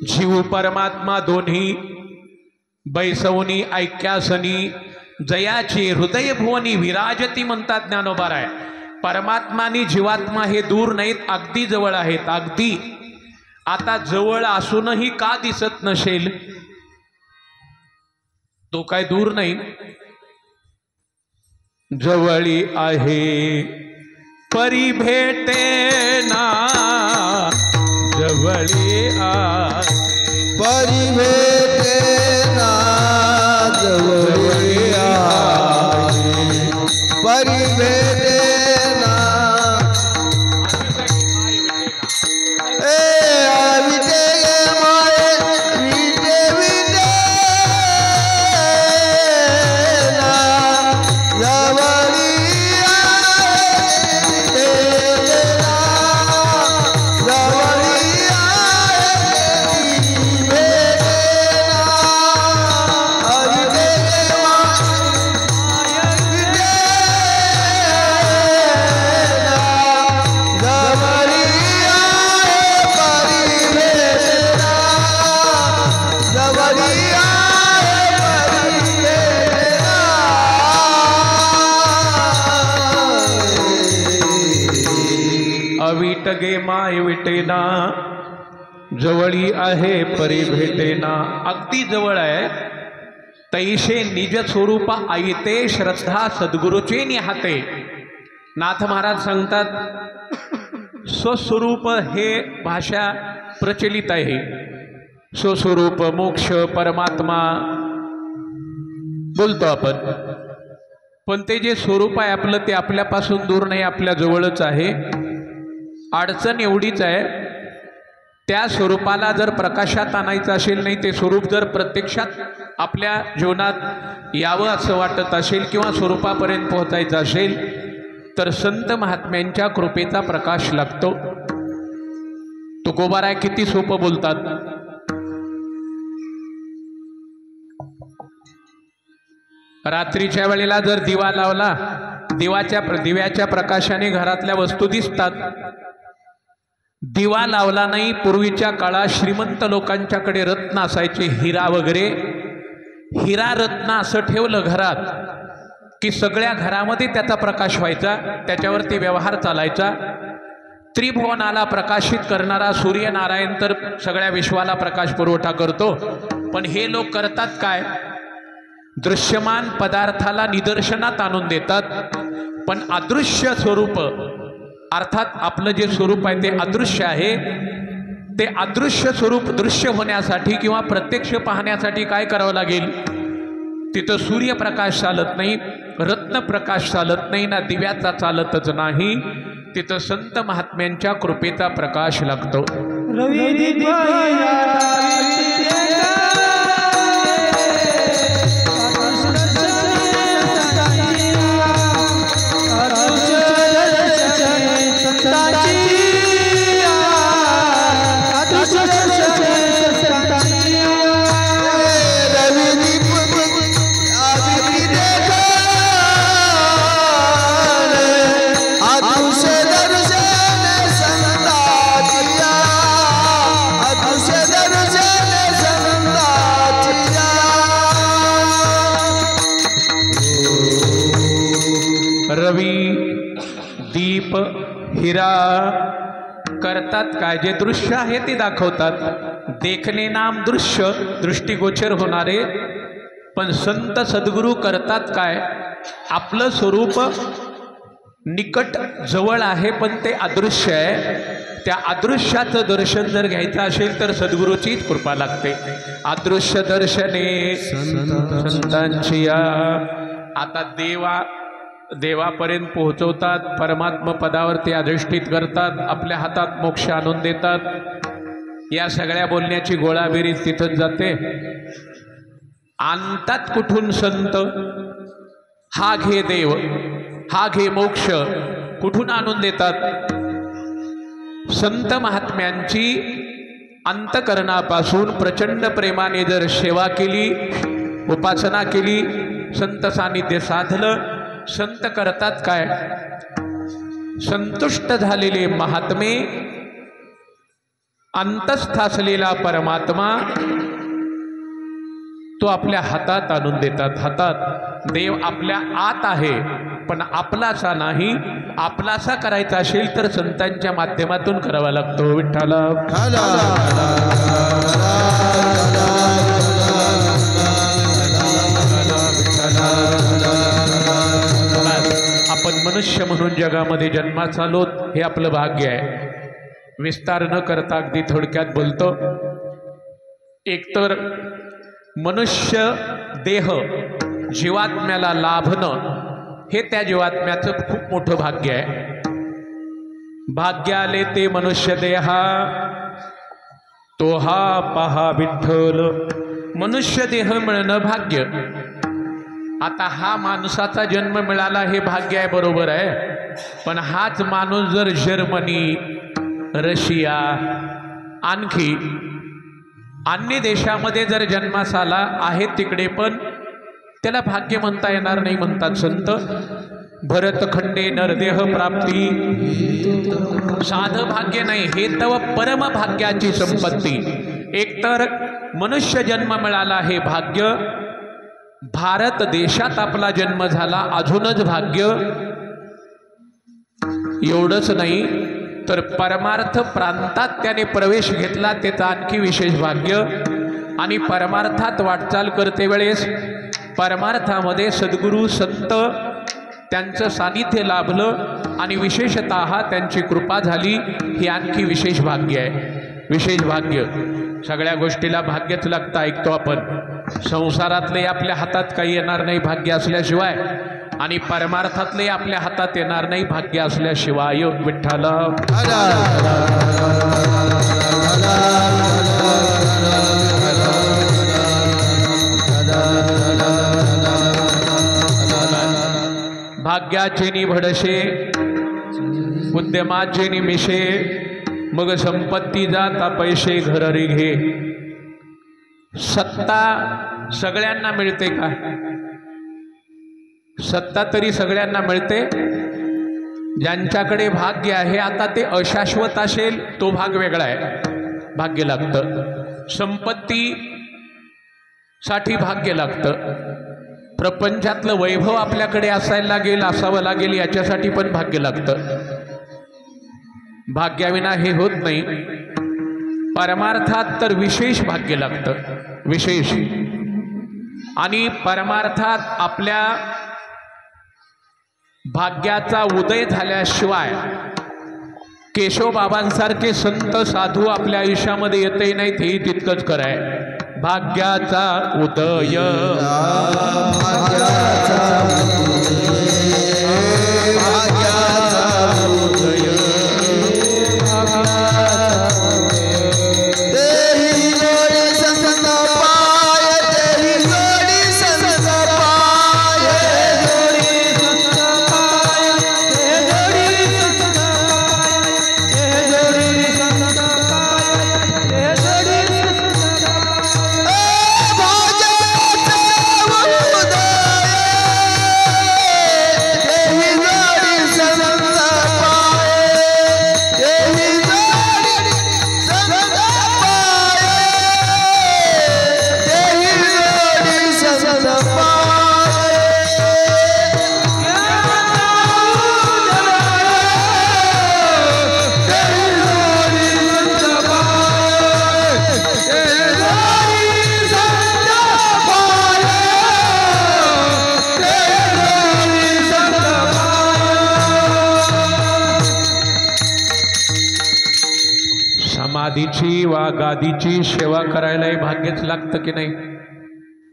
जीव परमात्मा दोन्ही बैसवनी ऐक्यासनी, जयाची हृदय भुवनी विराजती म्हणतात ज्ञानोबाराय। परमात्मा आणि जीवात्मा हे दूर नाहीत, अगदी जवळ आहेत, अगदी। आता जवळ असूनही का दिसत नसेल? तो काय दूर नाही, जवळी आहे, परी भेटे ना जवळी आहे परी भेटेना जवळी आहे परी भेटेना विटे माये विटे विटे ना जवळी आहे जवळी अविट गे माय विटेना जवळी आहे परी भेटेना अगदी जवळ आहे तैशे निज स्वरूप आयते श्रद्धा सद्गुरूचे निहाते नाथ महाराज सांगतात स्वस्वरूप हे भाषा प्रचलित आहे स्वस्वरूप मोक्ष परमात्मा बोलतो आपण पण ते जे स्वरूप आहे आपलं ते आपल्यापासून दूर नाही आपल्या जवळच आहे अडचण एवढीच आहे त्या स्वरूपाला जर प्रकाशात आणायचं असेल नाही ते स्वरूप जर प्रत्यक्षात आपल्या जीवनात यावं असं वाटत असेल किंवा स्वरूपापर्यंत पोहोचायचं असेल तर संत महात्म्यांच्या कृपेचा प्रकाश लागतो तुकोबाराय किती सोपं बोलतात रात्रीच्या वेळेला जर दिवा लावला दिव्याच्या प्रकाशाने घरातल्या वस्तू दिसतात दिवा लावला नाही पूर्वीच्या काळात श्रीमंत लोकांच्याकडे रत्न असायचे हिरा वगैरे हिरा रत्न असं ठेवलं घरात की सगळ्या घरामध्ये त्याचा प्रकाश व्हायचा त्याच्यावरती व्यवहार चालायचा त्रिभुवनाला प्रकाशित करणारा सूर्यनारायण तर सगळ्या विश्वाला प्रकाश पुरवठा करतो पण हे लोक करतात काय दृश्यमान पदार्थाला निदर्शनात आणून देतात पण अदृश्य स्वरूप अर्थात आपलं जे स्वरूप आहे ते अदृश्य आहे ते अदृश्य स्वरूप दृश्य होण्यासाठी किंवा प्रत्यक्ष पाहण्यासाठी काय करावं लागेल तिथं सूर्यप्रकाश चालत नाही रत्नप्रकाश चालत नाही ना दिव्याचा चालतच नाही तिथं संत महात्म्यांच्या कृपेचा प्रकाश लागतो रवी दीप हिरा करतात काय जे दृश्य आहे ते दाखवतात देखणे नाम दृश्य दृष्टिगोचर होणारे पण संत सद्गुरू करतात काय आपलं स्वरूप निकट जवळ आहे पण ते अदृश्य आहे त्या अदृश्याचं दर्शन जर घ्यायचं असेल तर सद्गुरूचीच कृपा लागते अदृश्य दर्शने संतांची आता देवापर्यंत पोहोचवतात परमात्मा पदावरती अधिष्ठित करतात आपल्या हातात मोक्ष आणून देतात या सगळ्या बोलण्याची गोळाबेरीज तिथंच जाते आणतात कुठून संत हा घे देव हा घे मोक्ष कुठून आणून देतात संत महात्म्यांची अंतकरणापासून प्रचंड प्रेमाने जर सेवा केली उपासना केली संत सानिध्य साधलं संत करतात काय संतुष्ट झालेले महात्मे अंतस्थ असलेला परमात्मा तो आपल्या हातात आणून देतात हातात देव आपल्या आत आहे पण आपलासा नाही आपलासा करायचा असेल तर संतांच्या माध्यमातून करावा लागतो विठ्ठला आपण मनुष्य म्हणून जगामध्ये जन्मात आलोत हे आपलं भाग्य आहे विस्तार न करता अगदी थोडक्यात बोलतो. एकतर मनुष्य देह जीवात्म्याला लाभणं हे त्या जीवात्म्याचं खूप मोठं भाग्य आहे. भाग्य आले ते मनुष्य देहा तो हा पहा विठ्ठल. मनुष्य देह मिळणं भाग्य. आता हा माणसाचा जन्म मिळाला हे भाग्य आहे, बरोबर आहे. पण हाच माणूस जर जर्मनी, रशिया, आणखी अन्य देशामध्ये जर जन्मास आला आहे, तिकडे पण त्याला भाग्य म्हणता येणार नाही. म्हणतात संत, भरतखंडे नरदेह प्राप्ती. साधं भाग्य नाही, हे तव परम भाग्याची संपत्ती. एकतर मनुष्य जन्म मिळाला हे भाग्य, भारत देशात आपला जन्म झाला अजूनच भाग्य. एवढंच नाही तर परमार्थ प्रांतात त्याने प्रवेश घेतला, त्याचा आणखी विशेष भाग्य. आणि परमार्थात वाटचाल करते वेळेस परमार्थामध्ये सद्गुरू संत त्यांचं सानिध्य लाभलं आणि विशेषतः त्यांची कृपा झाली, ही आणखी विशेष भाग्य आहे. विशेष भाग्य. सगळ्या गोष्टीला भाग्यच लागतं. ऐकतो आपण, संसारातले आपल्या हातात काही येणार नाही भाग्य असल्याशिवाय, आणि परमार्थातले आपल्या हातात येणार नाही भाग्य असल्याशिवाय. विठ्ठल भाग्याचे निभडशे, उद्यमाचे निमिषे, मग संपत्ती जाता पैसे घर रे घे. सत्ता सगळ्यांना मिळते का? सत्ता तरी सगळ्यांना मिळते. ज्यांच्याकडे भाग्य आहे, आता ते अशाश्वत असेल तो भाग वेगळा आहे, भाग्य लागतं. संपत्ती साठी भाग्य लागतं. प्रपंचातलं वैभव आपल्याकडे असायला लागेल, असावं लागेल, याच्यासाठी पण भाग्य लागतं. भाग्याविना हे होत नाही. परमार्थात तर विशेष भाग्य लागतं, विशेष. आणि परमार्थात आपल्या भाग्याचा उदय झाल्याशिवाय केशवबाबांसारखे संत साधू आपल्या आयुष्यामध्ये येतही नाहीत, हेही तितकंच कराय. भाग्याचा उदय, समाधीची वा गादीची सेवा करायलाही भाग्यच लागतं की नाही?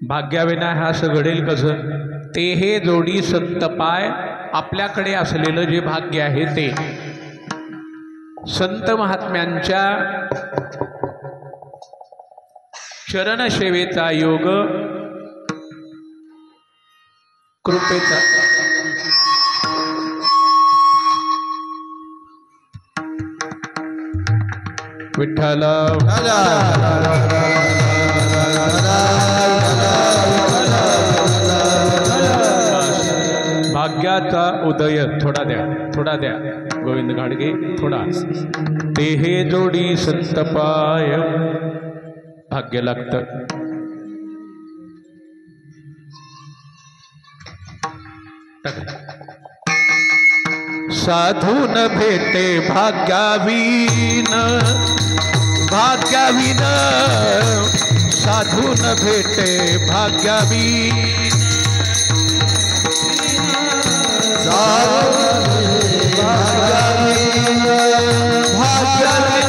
भाग्याविना हा असं घडेल कसं? ते हे जोडी संत पाय. आपल्याकडे असलेलं जे भाग्य आहे ते संत महात्म्यांच्या चरणसेवेचा योग, कृपेचा. विठ्ठल भाग्याचा उदय. थोडा द्या, थोडा द्या गोविंद घाडगे, थोडा. ते हे जोडी संत पाय. भाग्य लागतं. साधून भेटे भाग्यावीन, भाग्यावीन. साधून भेटे भाग्यावीन, भाग्यावीन, भाग्यावीन.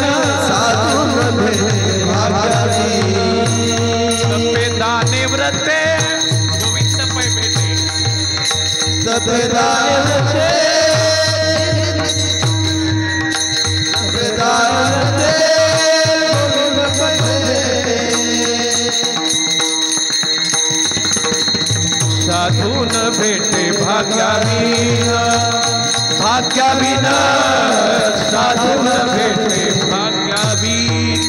सफेदार वृक्षे सफेदार वृक्षे साधून भेटे भाग्यावीन भाग्यावीन साधून भेटे भाग्यावीन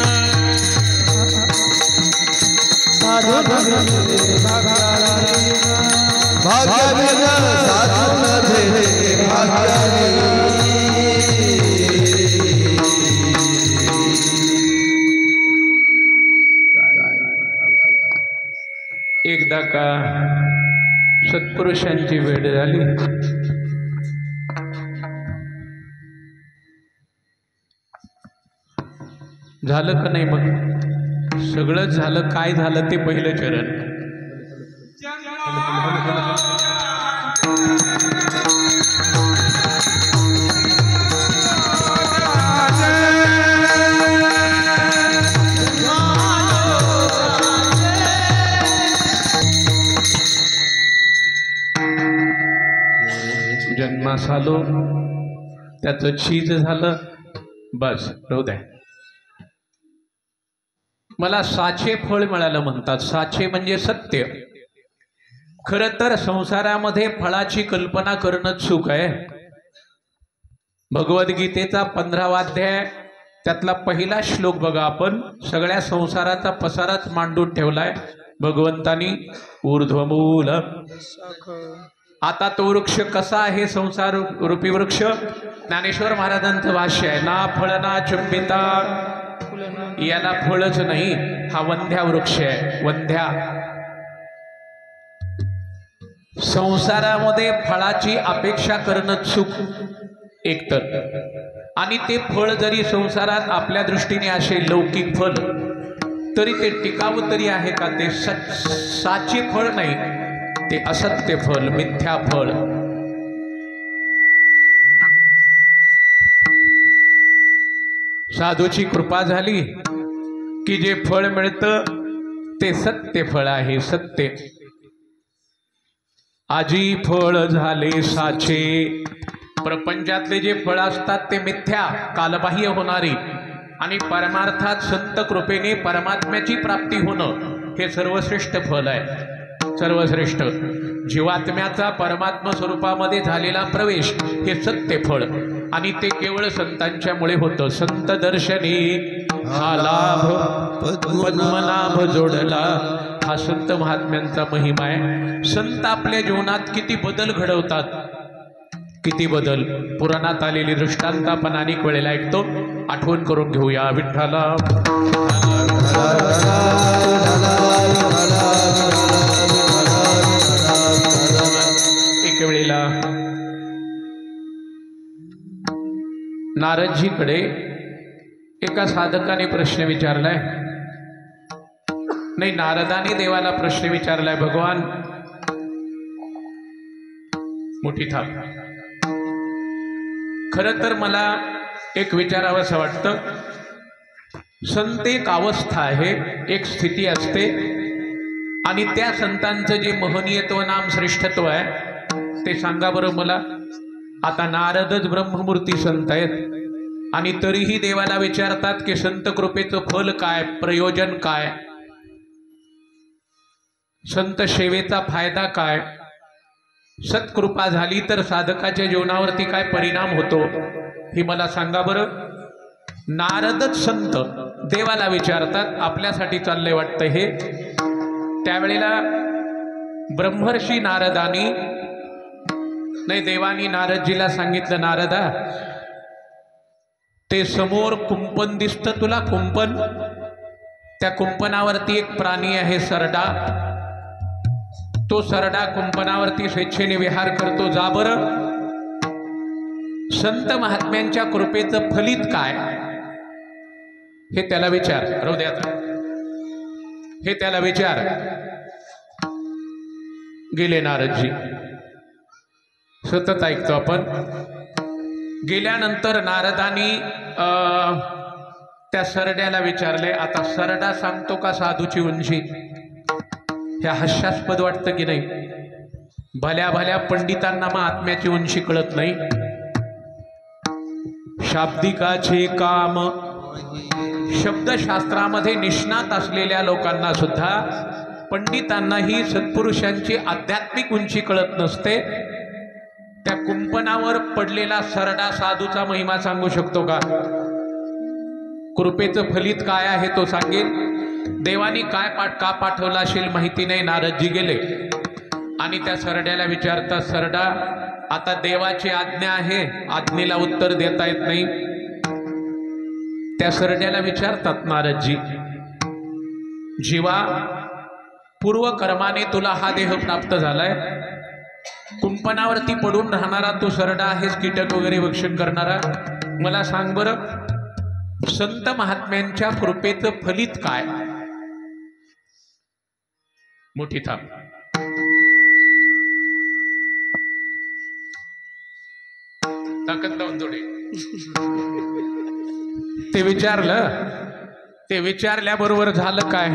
भाग्यावीन साधून भेटे भाग्यावीन एकदा का सत्पुरुषांची वेळ झाली. झालं का नाही? मग सगळं झालं. काय झालं ते पहिलं चरण. जन्मास आलो, त्याचं चीज झालं, बस राहू द्या. मला साचे फळ मिळालं म्हणतात. साचे म्हणजे सत्य. खरं तर संसारामध्ये फळाची कल्पना करणं चूक आहे. भगवद्गीतेचा 15वा अध्याय त्यातला पहिला श्लोक बघा. आपण सगळ्या संसाराचा पसाराच मांडून ठेवलाय भगवंतानी. ऊर्ध्वमूल. आता तो वृक्ष कसा आहे? संसार रूपी वृक्ष. ज्ञानेश्वर महाराजांचं भाष्य आहे. ना फळ ना चुंबिता. याला फळच नाही. हा वंध्या वृक्ष आहे. वंध्या. संसारामध्ये फळाची अपेक्षा करणं चूक एकतर. आणि ते फळ जरी संसारात आपल्या दृष्टीने असे लौकिक फळ तरी ते टिकावं तरी आहे का? ते साचे फळ नाही, ते असत्य फल, मिथ्या फल. साधूची कृपा झाली की जे फळ मिळतं ते सत्य फळ आहे. सत्य. आजी फळ झाले साचे. प्रपंचातले जे फळ असतात ते मिथ्या, कालबाह्य होणारी. आणि परमार्थात संत कृपेने परमात्म्याची प्राप्ती होणं हे सर्वश्रेष्ठ फल आहे. सर्वश्रेष्ठ. जीवात्म्याचा परमात्मा स्वरूपामध्ये झालेला प्रवेश हे सत्य फळ. आणि ते केवळ संतांच्यामुळे होतं. संत दर्शनी हा लाभ पद्मनाभ जोडला. हा संत महात्म्यांचा महिमा आहे. संत आपल्या जीवनात किती बदल घडवतात. किती बदल. पुराणात आलेली दृष्टांत आपण अनेक वेळेला ऐकतो. आठवण करून घेऊया. विठ्ठला. एक वेळेला नारदजीकडे एका साधकाने प्रश्न विचारलाय. नाही, नारदाने देवाला प्रश्न विचारलाय. भगवान, मोठी थाप. खरं तर मला एक विचारावंसं वाटतं. संत एक अवस्था आहे, एक स्थिती असते. आणि त्या संतांचं जे महनीयत्व, नाम, श्रेष्ठत्व आहे ते सांगा बरं मला. आता नारदच ब्रह्ममूर्ती संत आहेत आणि तरीही देवाला विचारतात की संत कृपेचं फल काय, प्रयोजन काय, संत सेवेचा फायदा काय, सत्कृपा झाली तर साधकाच्या जीवनावरती काय परिणाम होतो हे मला सांगा बरं. नारदच संत देवाला विचारतात. आपल्यासाठी चाललंय वाटतं हे. त्यावेळेला ब्रह्मर्षी नारदानी, नाही देवानी नारदजीला सांगितलं, नारदा ते समोर कुंपण दिसतं तुला, कुंपण. त्या कुंपणावरती एक प्राणी आहे, सरडा. तो सरडा कुंपणावरती स्वेच्छेने विहार करतो. जा बरं संत महात्म्यांच्या कृपेचं फलित काय हे त्याला विचार. हृदयात हे त्याला विचार. गेले नारदजी. सतत ऐकतो आपण. गेल्यानंतर नारदानी त्या सरड्याला विचारले, आता सरडा सांगतो का साधूची उंची? हे हास्यास्पद वाटतं की नाही? भल्या भल्या पंडितांना महात्म्याची उंची कळत नाही. शाब्दिकाचे काम, शब्दशास्त्रामध्ये निष्णात असलेल्या लोकांना सुद्धा, पंडितांनाही सत्पुरुषांची आध्यात्मिक उंची कळत नसते. त्या कुंपणावर पडलेला सरडा साधूचा महिमा सांगू शकतो का? कृपेचं फलित काय आहे तो सांगेल. देवानी काय का पाठवलं असेल माहिती नाही. नारदजी गेले आणि त्या सरड्याला विचारतात, सरडा आता देवाची आज्ञा आहे, आज्ञेला उत्तर देता येत नाही. त्या सरड्याला विचारतात नारदजी, जीवा पूर्व कर्माने तुला हा देह प्राप्त झालाय, कुंपणावरती पडून राहणारा तू सरडा आहेस, कीटक वगैरे भक्षण करणारा. मला सांग बरं, संत महात्म्यांच्या कृपेचं फलित काय? मोठी थांब. ताकद लावून थोडी. ते विचारलं. ते विचारल्याबरोबर झालं काय?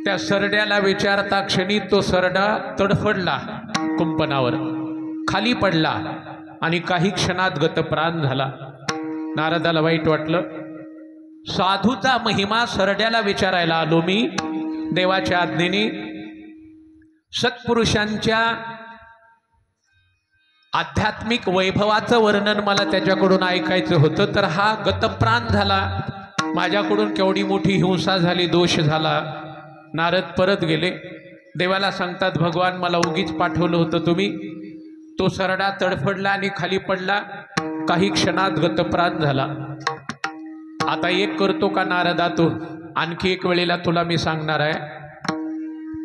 त्या सरड्याला विचारता क्षणी तो सरडा तडफडला, कुंपणावर खाली पडला आणि काही क्षणात गतप्राण झाला. नारदाला वाईट वाटलं. साधूचा महिमा सरड्याला विचारायला आलो मी देवाच्या आज्ञेने. सत्पुरुषांच्या आध्यात्मिक वैभवाचं वर्णन मला त्याच्याकडून ऐकायचं होतं, तर हा गतप्राण झाला. माझ्याकडून केवढी मोठी हिंसा झाली, दोष झाला. नारद परत गेले. देवाला सांगतात, भगवान मला उगीच पाठवलं होतं तुम्ही. तो सरडा तडफडला आणि खाली पडला, काही क्षणात गतप्राण झाला. आता एक करतो का नारदा तू? आणखी एक वेळेला तुला मी सांगणार आहे,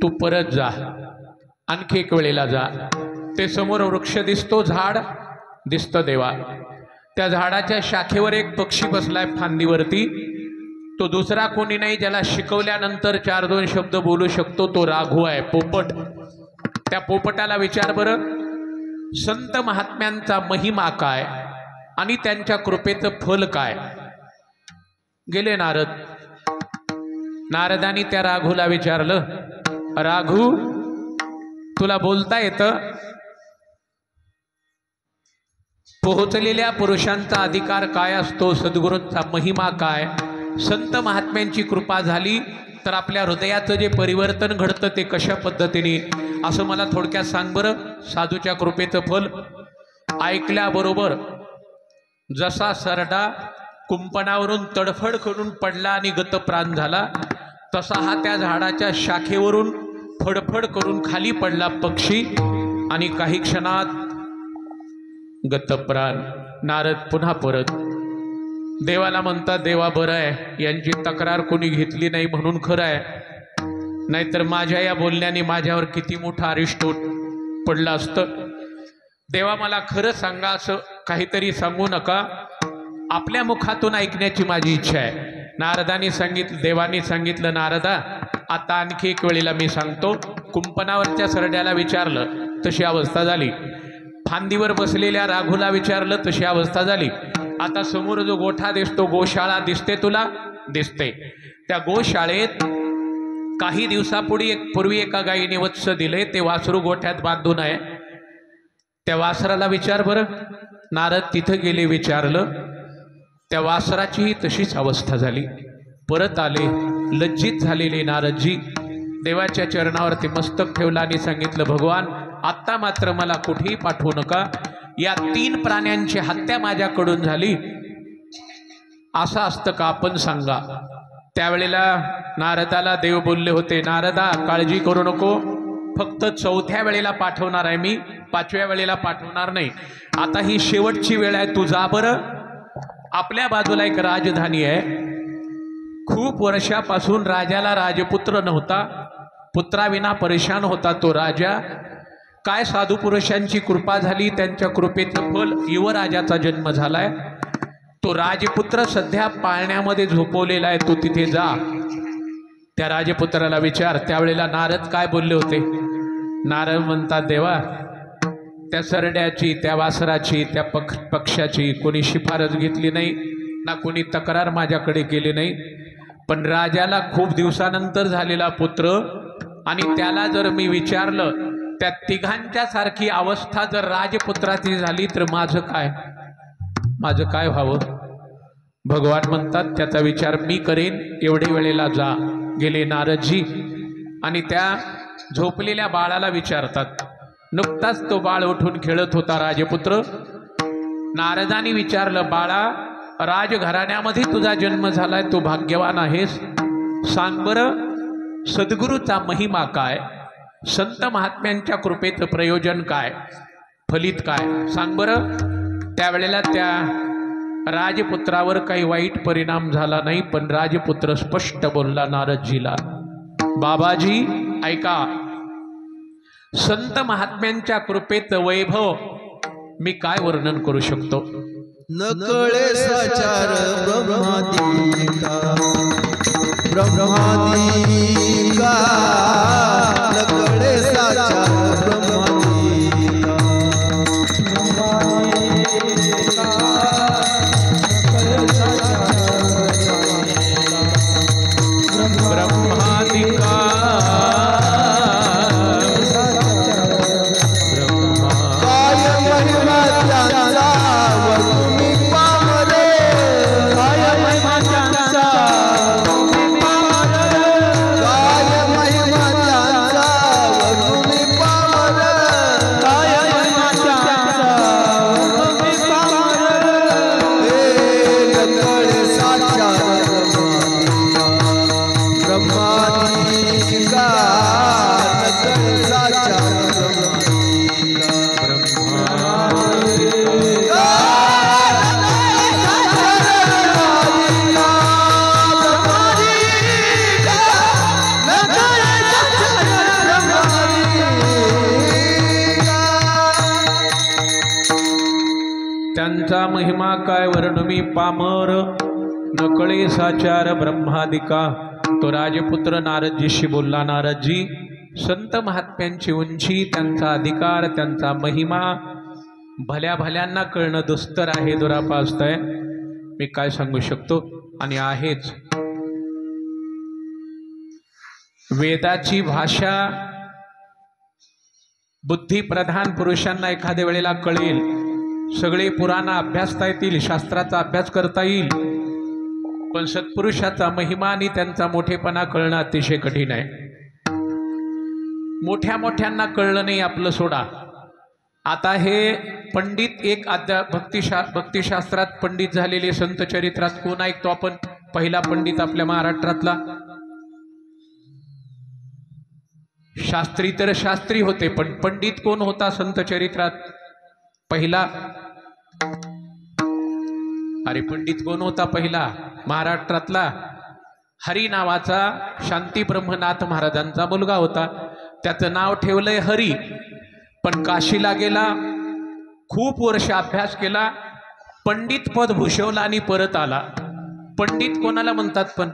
तू परत जा, आणखी एक वेळेला जा. ते समोर वृक्ष दिसतो, झाड दिसतं देवा. त्या झाडाच्या शाखेवर एक पक्षी बसलाय फांदीवरती. तो दुसरा कोणी नाही, ज्याला शिकवल्यानंतर 4-2 शब्द बोलू शकतो, तो राघू आहे, पोपट. त्या पोपटाला विचार बरं, संत महात्म्यांचा महिमा काय आणि त्यांच्या कृपेचं फल काय? गेले नारद. नारदानी त्या राघूला विचारलं, राघू तुला बोलता येतं? पोहोचलेल्या पुरुषांचा अधिकार काय असतो? सद्गुरूंचा महिमा काय? संत महात्म्यांची कृपा झाली तर आपल्या हृदयाचं जे परिवर्तन घडतं ते कशा पद्धतीने, असं मला थोडक्यात सांग बरं. साधूच्या कृपेचं फल. ऐकल्याबरोबर जसा सरडा कुंपणावरून तडफड करून पडला आणि गतप्राण झाला, तसा हा त्या झाडाच्या शाखेवरून फडफड करून खाली पडला पक्षी आणि काही क्षणात गतप्राण. नारद पुन्हा परत. देवाला म्हणतात, देवा बरं आहे, यांची तक्रार कोणी घेतली नाही म्हणून खरं आहे, नाहीतर माझ्या या बोलण्याने माझ्यावर किती मोठं अरिष्ट पडलं असतं. देवा मला खरं सांगा, असं काहीतरी सांगू नका, आपल्या मुखातून ऐकण्याची माझी इच्छा आहे. नारदानी सांगितलं, देवानी सांगितलं, नारदा आता आणखी एक वेळेला मी सांगतो. कुंपणावरच्या सरड्याला विचारलं, तशी अवस्था झाली. फांदीवर बसलेल्या राघूला विचारलं, तशी अवस्था झाली. आता समोर जो गोठा दिसतो, गोशाळा दिसते तुला? दिसते. त्या गोशाळेत काही दिवसापूर्वी एका गायीने वत्स दिले, ते वासरू गोठ्यात बांधून आहे. त्या वासराला विचार बरं. नारद तिथं गेले, विचारलं. त्या वासराचीही तशीच अवस्था झाली. परत आले. लज्जित झालेले नारदजी देवाच्या चरणावरती मस्तक ठेवला आणि सांगितलं, भगवान आत्ता मात्र मला कुठेही पाठवू नका. या 3 प्राण्यांची हत्या माझ्याकडून झाली. असं असतं का? आपण सांगा. त्यावेळेला नारदाला देव बोलले होते, नारदा काळजी करू नको, फक्त 4थ्या वेळेला पाठवणार आहे मी, 5व्या वेळेला पाठवणार नाही. आता ही शेवटची वेळ आहे, तू जा बरं. आपल्या बाजूला एक राजधानी आहे. खूप वर्षापासून राजाला राजपुत्र नव्हता, पुत्राविना परेशान होता तो राजा. काय साधू पुरुषांची कृपा झाली, त्यांच्या कृपेचं फल युवराजाचा जन्म झालाय. तो राजपुत्र सध्या पाळण्यामध्ये झोपवलेला आहे, तू तिथे जा. त्या राजपुत्राला विचार. त्यावेळेला नारद काय बोलले होते? नारद म्हणतात, देवा त्या सरड्याची, त्या वासराची, त्या पक्षाची कोणी शिफारस घेतली नाही ना, कोणी तक्रार माझ्याकडे केली नाही. पण राजाला खूप दिवसानंतर झालेला पुत्र, आणि त्याला जर मी विचारलं त्या तिघांच्या सारखी अवस्था जर राजपुत्राची झाली तर माझं काय व्हावं? भगवान म्हणतात त्याचा विचार मी करेन, एवढे वेळेला जा. गेले नारदजी आणि त्या झोपलेल्या बाळाला विचारतात. नुकताच तो बाळ उठून खेळत होता राजपुत्र. नारदांनी विचारलं, बाळा, राजघराण्यामध्ये तुझा जन्म झालाय, तू भाग्यवान आहेस. सांग बरं, सद्गुरूचा महिमा काय? संत महात्म्यांच्या कृपेचं प्रयोजन काय? फलित काय? सांग बरं. त्यावेळेला त्या राजपुत्रावर काही वाईट परिणाम झाला नाही, पण राजपुत्र स्पष्ट बोलला नारदजीला, बाबाजी ऐका, संत महात्म्यांच्या कृपेचं वैभव मी काय वर्णन करू शकतो? नकळे साचार ब्रह्मादिका ब्रह्मादिका नकळे साचार ब्रह्मादिका ब्रह्मादिका त्यांचा महिमा काय वर्णमी पामर, नकळे साचार ब्रह्मादिका. तो राजपुत्र नारदजीशी बोलला, नारदजी, संत महात्म्यांची उंची, त्यांचा अधिकार, त्यांचा महिमा भल्या भल्यांना कळणं दुस्तर आहे, दुरापास्त आहे. मी काय सांगू शकतो? आणि आहेच. वेदाची भाषा बुद्धिप्रधान पुरुषांना एखाद्या वेळेला कळेल. सगळे पुराण अभ्यासता येतील, शास्त्राचा अभ्यास करता येईल, पण सत्पुरुषाचा महिमा आणि त्यांचा मोठेपणा कळणं अतिशय कठीण आहे. मोठ्या मोठ्यांना कळलं नाही, आपलं सोडा. आता हे पंडित एक भक्तिशास्त्रात पंडित झालेले संत चरित्रात कोण ऐकतो आपण? पहिला पंडित आपल्या महाराष्ट्रातला शास्त्री तर शास्त्री होते, पण पंडित कोण होता संत चरित्रात पहिला? अरे पंडित कोण होता पहिला महाराष्ट्रातला? हरी नावाचा शांती ब्रह्मनाथ महाराजांचा मुलगा होता. त्याचं नाव ठेवलंय हरी. पण काशीला गेला, खूप वर्ष अभ्यास केला, पंडित पद भूषवला आणि परत आला. पंडित कोणाला म्हणतात? पण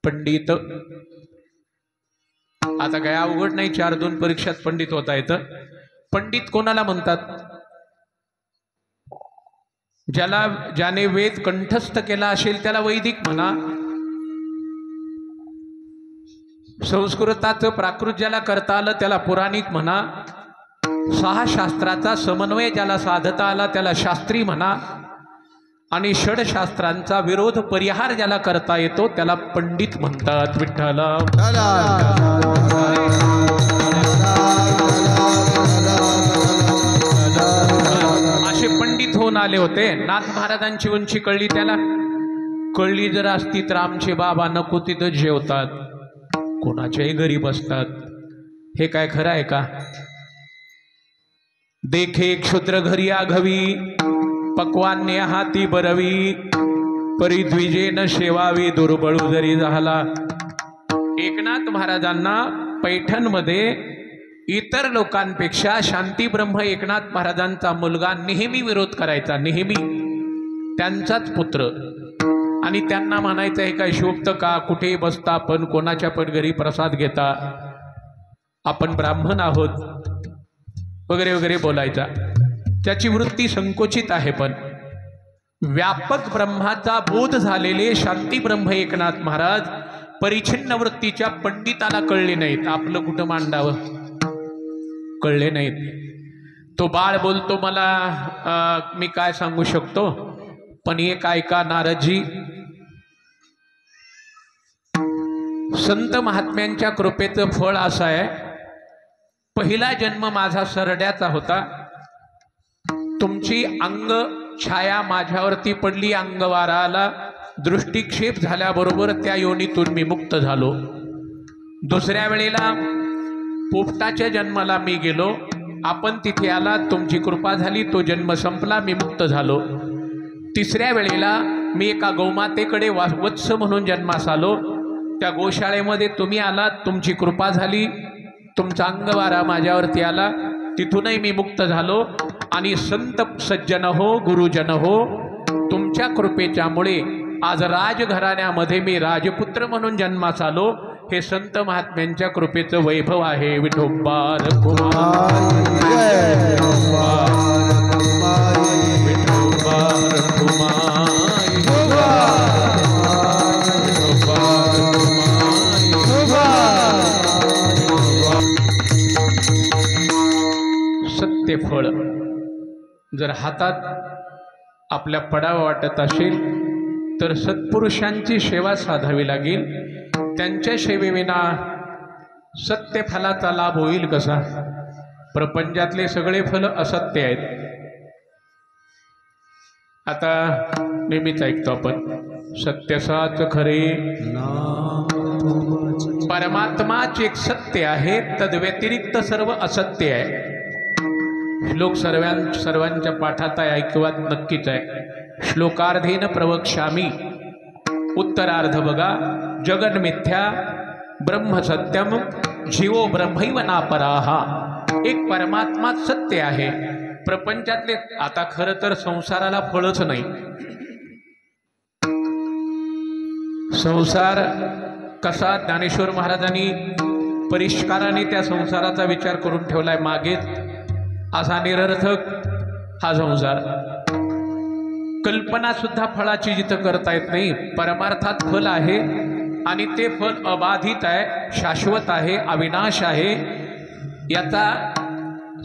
पंडित आता काय अवघड नाही, 4-2 परीक्षात पंडित होता येतं. पंडित कोणाला म्हणतात? ज्याने वेद कंठस्थ केला असेल त्याला वैदिक म्हणा. संस्कृताचं प्राकृत ज्याला करता आलं त्याला पुराणिक म्हणा. 6 शास्त्राचा समन्वय ज्याला साधता आला त्याला शास्त्री म्हणा. आणि षडशास्त्रांचा विरोध परिहार ज्याला करता येतो त्याला पंडित म्हणतात. विठ्ठल असे पंडित होऊन आले होते. नाथ महाराजांची उंची कळली त्याला. कळली जर असती तर आमचे बाबा नको तिथं जेवतात, कोणाच्याही घरी बसतात. हे काय खरं आहे का? देखे क्षुद्र घरी आघवी, पक्वान्य हाती बरवी, परिद्विजेन सेवावी दुर्बळू जरी झाला. एकनाथ महाराजांना पैठणमध्ये इतर लोकांपेक्षा शांती ब्रह्म एकनाथ महाराजांचा मुलगा नेहमी विरोध करायचा, नेहमी. त्यांचाच पुत्र. आणि त्यांना म्हणायचं हे काय शोभतं का? कुठेही बसता आपण, कोणाच्या पण घरी प्रसाद घेता, आपण ब्राह्मण आहोत वगैरे वगैरे बोलायचा. त्याची वृत्ती संकोचित आहे. पण व्यापक ब्रह्माचा बोध झालेले शांती ब्रह्म एकनाथ महाराज परिच्छिन्न वृत्तीच्या पंडिताला कळले नाहीत. आपलं कुठं मांडावं? कळले नाहीत. तो बाळ बोलतो मला मी काय सांगू शकतो, पण एक ऐका नारदजी, संत महात्म्यांच्या कृपेचं फळ असं आहे, पहिला जन्म माझा सरड्याचा होता. तुमची अंग छाया माझ्यावरती पडली, अंगवारा आला, दृष्टिक्षेप झाल्याबरोबर त्या योनीतून मी मुक्त झालो. दुसऱ्या वेळेला पोपटाच्या जन्माला मी गेलो, आपण तिथे आला, तुमची कृपा झाली, तो जन्म संपला, मी मुक्त झालो. तिसऱ्या वेळेला मी एका गौमातेकडे वत्स म्हणून जन्मास आलो, त्या गोशाळेमध्ये तुम्ही आलात, तुमची कृपा झाली, तुमचा अंगवारा माझ्यावरती आला, तिथूनही मी मुक्त झालो. आणि संत सज्जन हो, गुरुजन हो, तुमच्या कृपेच्यामुळे आज राजघराण्यामध्ये मी राजपुत्र म्हणून जन्मास आलो. हे संत महात्म्यांच्या कृपेचं वैभव आहे. विठोबा रखुमाई, विठोबा रखुमाई, सत्यफळ जर हातात आपल्या पडावं वाटत असेल तर सत्पुरुषांची सेवा साधावी लागेल. त्यांच्या सेवेविना सत्यफलाचा लाभ होईल कसा? प्रपंचातले सगळे फल असत्य आहेत. आता नेहमीच ऐकतो आपण, सत्यसाच खरे परमात्माच एक सत्य आहे, तद्व्यतिरिक्त सर्व असत्य आहे. श्लोक सर्वांच्या पाठात आहे, ऐकवात नक्कीच आहे. श्लोकार्धेन प्रवक्ष्यामी, उत्तरार्ध बघा. जगन मिथ्या ब्रह्म सत्यम, जीवो ब्रह्मैव नापराहा. एक परमात्मा सत्य आहे. प्रपंचातले आता खरं तर संसाराला फळच नाही. संसार कसा ज्ञानेश्वर महाराजांनी परिष्काराने त्या संसाराचा विचार करून ठेवलाय मागे. असा निरर्थक हा संसार. कल्पना सुद्धा फळाची जिथं करता येत नाही. परमार्थात फल आहे आणि ते फल अबाधित आहे, शाश्वत आहे, अविनाश आहे. याचा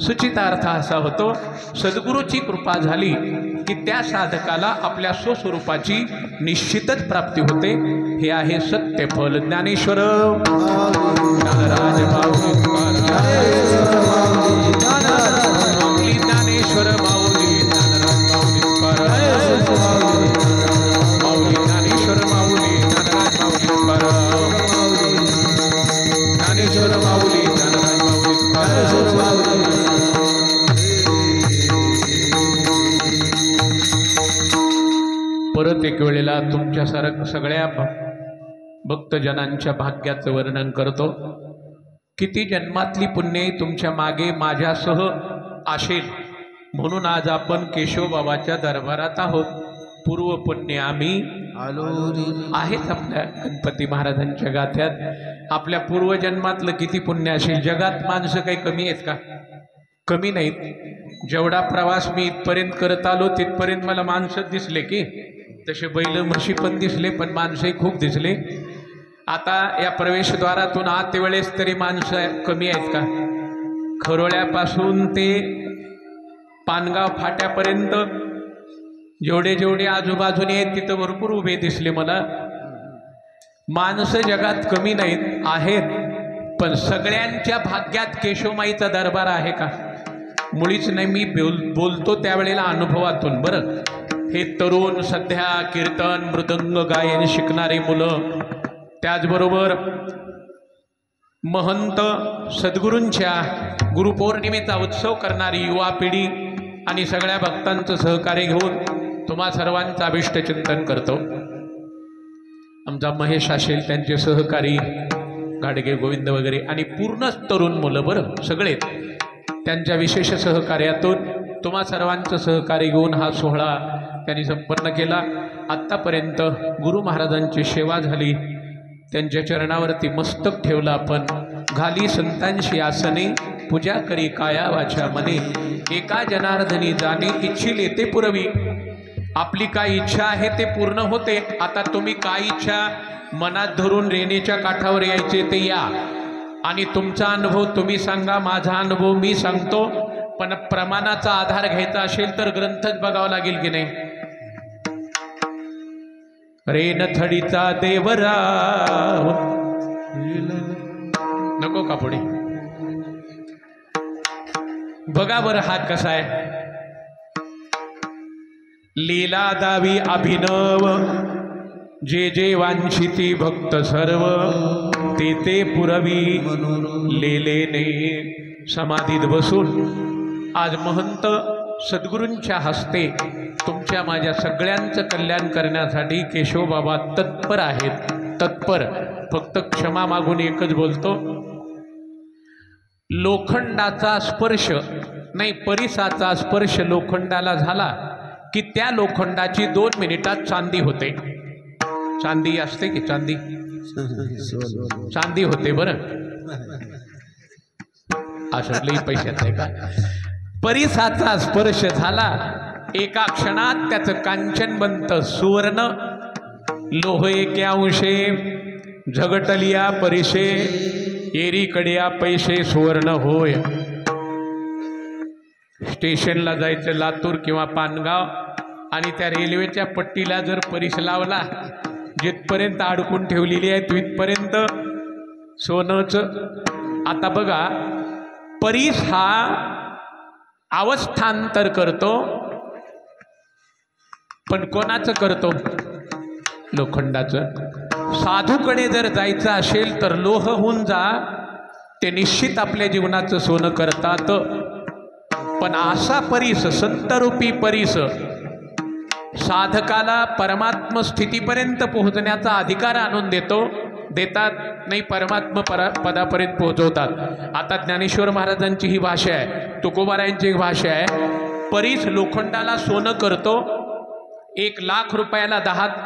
सुचितार्थ असा होतो, सद्गुरूची कृपा झाली की त्या साधकाला आपल्या स्वस्वरूपाची निश्चितच प्राप्ती होते. हे आहे सत्य फल. ज्ञानेश्वर ज्ञानराज माऊली, ज्ञानेश्वर माऊली, ज्ञानराज माऊली, ज्ञानेश्वर माऊली, ज्ञानराज माऊली, ज्ञानेश्वर माऊली, ज्ञानराज माऊली. परत एक वेळेला तुमच्या सगळ्या भक्तजनांच्या भाग्याचं वर्णन करतो. किती जन्मातली पुण्य तुमच्या मागे माझ्यासह असेल, म्हणून आज आपण केशवबाबाच्या दरबारात आहोत. पूर्व पुण्य आम्ही आहेत आपल्या गणपती महाराजांच्या गाथ्यात. आपल्या पूर्वजन्मातलं किती पुण्य असेल. जगात माणसं काही कमी आहेत का? कमी नाहीत. जेवढा प्रवास मी इथपर्यंत करत आलो तिथपर्यंत मला माणसं दिसले की, तसे बैल म्हशी पण दिसले, पण माणसंही खूप दिसले. आता या प्रवेशद्वारातून आत वेळेस तरी माणसं कमी आहेत का? खरोळ्यापासून ते पानगाव फाट्यापर्यंत जेवढे जेवढे आजूबाजूने आहेत तिथं भरपूर उभे दिसले मला. माणसं जगात कमी नाहीत, आहेत. पण सगळ्यांच्या भाग्यात केशवमाईचा दरबार आहे का? मुळीच नाही. मी बोलतो त्यावेळेला अनुभवातून. बरं, हे तरुण सध्या कीर्तन मृदंग गायन शिकणारी मुलं, त्याचबरोबर महंत सद्गुरूंच्या गुरुपौर्णिमेचा उत्सव करणारी युवा पिढी आणि सगळ्या भक्तांचं सहकार्य घेऊन तुम्हा सर्वांचं अभिष्टचिंतन करतो. आमचा महेश असेल, त्यांचे सहकारी गाडगे गोविंद वगैरे आणि पूर्णच तरुण मुलं, बरं सगळेच, त्यांच्या विशेष सहकार्यातून तुम्हा सर्वांचं सहकार्य घेऊन हा सोहळा त्यांनी संपन्न केला. आत्तापर्यंत गुरु महाराजांची सेवा झाली, त्यांच्या चरणावरती मस्तक ठेवलं आपण. घाली संतांशी आसने, पूजा करी काया वाचा मने. एका जनार्दनी जाणे, इच्छिले ते पुरवी. आपली काय इच्छा आहे ते पूर्ण होते. आता तुम्ही काय इच्छा मनात धरून रेणेच्या काठावर यायचे ते या. आणि तुमचा अनुभव तुम्ही सांगा, माझा अनुभव मी सांगतो. पण प्रमाणाचा आधार घ्यायचा असेल तर ग्रंथच बघावा लागेल की नाही. रेनथडीचा देवराव नको का पुढे बघा बरं हा कसा आहे. लीला दावी अभिनव जे जे वांछिती भक्त सर्व ते ते पुरवी लेलेने. समाधीत बसून आज महंत सद्गुरूंच्या हस्ते तुमच्या माझ्या सगळ्यांचं कल्याण करण्यासाठी केशवबाबा तत्पर आहेत. तत्पर. फक्त क्षमा मागून एकच बोलतो, लोखंडाचा स्पर्श नाही, परिसाचा स्पर्श लोखंडाला झाला की त्या लोखंडाची 2 मिनिटात चांदी होते. चांदी असते की चांदी चांदी होते बरं. असले पैशात आहे का. परिसाचा स्पर्श झाला एका क्षणात त्याचं कांचन बनतं सुवर्ण. लोह एके अंशे झगटलिया परिशे एरीकड्या पैसे सुवर्ण होय. स्टेशनला जायचं लातूर किंवा पानगाव आणि त्या रेल्वेच्या पट्टीला जर परिस लावला, जिथपर्यंत अडकून ठेवलेली आहे तिथपर्यंत सोनंच. आता बघा, परिस हा अवस्थांतर करतो, पण कोणाचं करतो? लोखंडाचं. साधूकडे जर जायचं असेल तर लोह होऊन जा, ते निश्चित आपल्या जीवनाचं सोनं करतात. पण असा परिस, संतरूपी परिस, साधकाला परमात्म स्थितीपर्यंत पोहोचण्याचा अधिकार आणून देतात नाही, परमात्म पदापर्यंत पोहोचवतात. आता ज्ञानेश्वर महाराजांची ही भाषा आहे, तुकोबारायांची एक भाषा आहे. परिस लोखंडाला सोनं करतो. 1,00,000 रुपयाला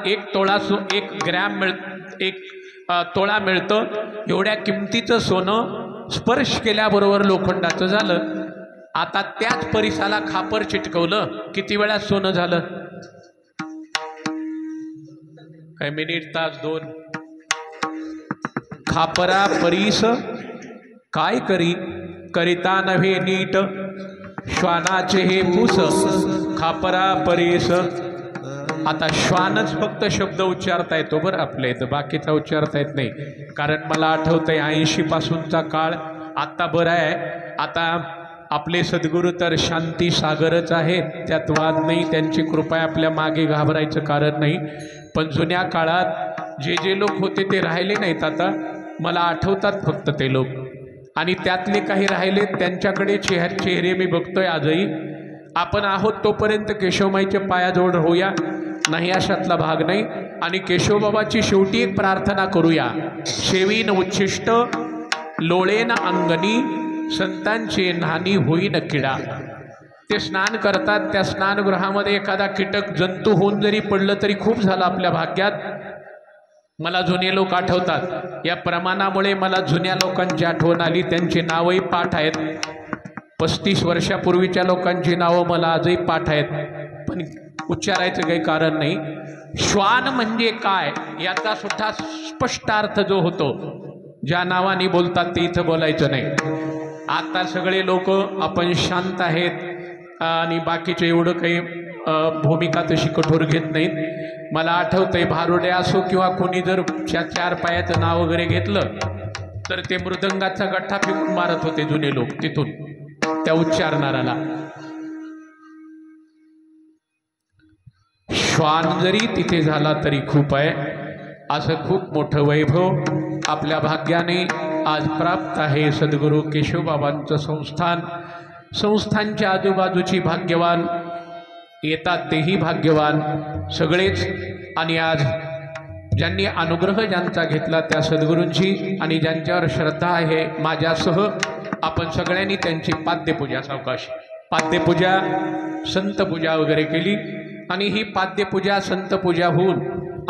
1 तोळा 1 ग्रॅम एक तोळा मिळतं. एवढ्या किमतीचं सोनं स्पर्श केल्याबरोबर लोखंडाचं झालं. आता त्याच परिसाला खापर चिटकवलं, किती वेळात सोनं झालं? काय मिनिट, तास, 2? खापरा परीस काय करिता नव्हे नीट, श्वानाचे हे पूस खापरा परीस. आता श्वानच फक्त शब्द उच्चारता येतो बरं आपल्या इथं, बाकीचा उच्चारता येत नाही. कारण मला आठवतंय 80 पासूनचा काळ. आता बरं आहे, आता आपले सद्गुरू तर शांती सागरच आहेत, त्यात वाद नाही. त्यांची कृपा आपल्या मागे घाबरायचं कारण नाही. पण जुन्या काळात जे लोक होते ते राहिले नाहीत. आता मला आठवतात फक्त ते लोक, आणि त्यातले काही राहिले त्यांच्याकडे चेहरे मी बघतोय आजही. आपण आहोत तोपर्यंत केशवमाईच्या पायाजवळ होऊया, नाही अशातला भाग नाही. आणि केशवबाबाची शेवटी एक प्रार्थना करूया, शेवीन उच्छिष्ट लोळेन अंगणी, संतांचे नानी होईन किडा. ते स्नान करतात, त्या स्नानगृहामध्ये एखादा कीटक जंतू होऊन जरी पडलं तरी खूप झालं आपल्या भाग्यात. मला जुने लोक आठवतात. या प्रमाणामुळे मला जुन्या लोकांची आठवण आली. त्यांची नावही पाठ आहेत. 35 वर्षापूर्वीच्या लोकांची नावं मला आजही पाठ आहेत, पण उच्चारायचं काही कारण नाही. श्वान म्हणजे काय याचा सुद्धा स्पष्ट अर्थ जो होतो, ज्या नावाने बोलतात ते इथं बोलायचं नाही. आता सगळे लोक आपण शांत आहेत आणि बाकीचे एवढं काही भूमिका तशी कठोर घेत नाहीत. मला आठवतंय, भारुडे असो किंवा कोणी जर 4 पायाचं नाव वगैरे घेतलं तर ते मृदंगाचा गठ्ठा फेकून मारत होते जुने लोक तिथून त्या उच्चारणाराला. श्वान जरी तिथे झाला तरी खूप आहे. असं खूप मोठं वैभव आपल्या भाग्याने आज प्राप्त आहे. सद्गुरू केशवबाबांचं संस्थांच्या आजूबाजूची भाग्यवान येतात, तेही भाग्यवान सगळेच. आणि आज ज्यांनी अनुग्रह ज्यांचा घेतला त्या सद्गुरूंची आणि ज्यांच्यावर श्रद्धा आहे माझ्यासह आपण सगळ्यांनी त्यांची पाद्यपूजा, सावकाश पाद्यपूजा, संतपूजा वगैरे केली. आणि ही पाद्यपूजा संतपूजा होऊन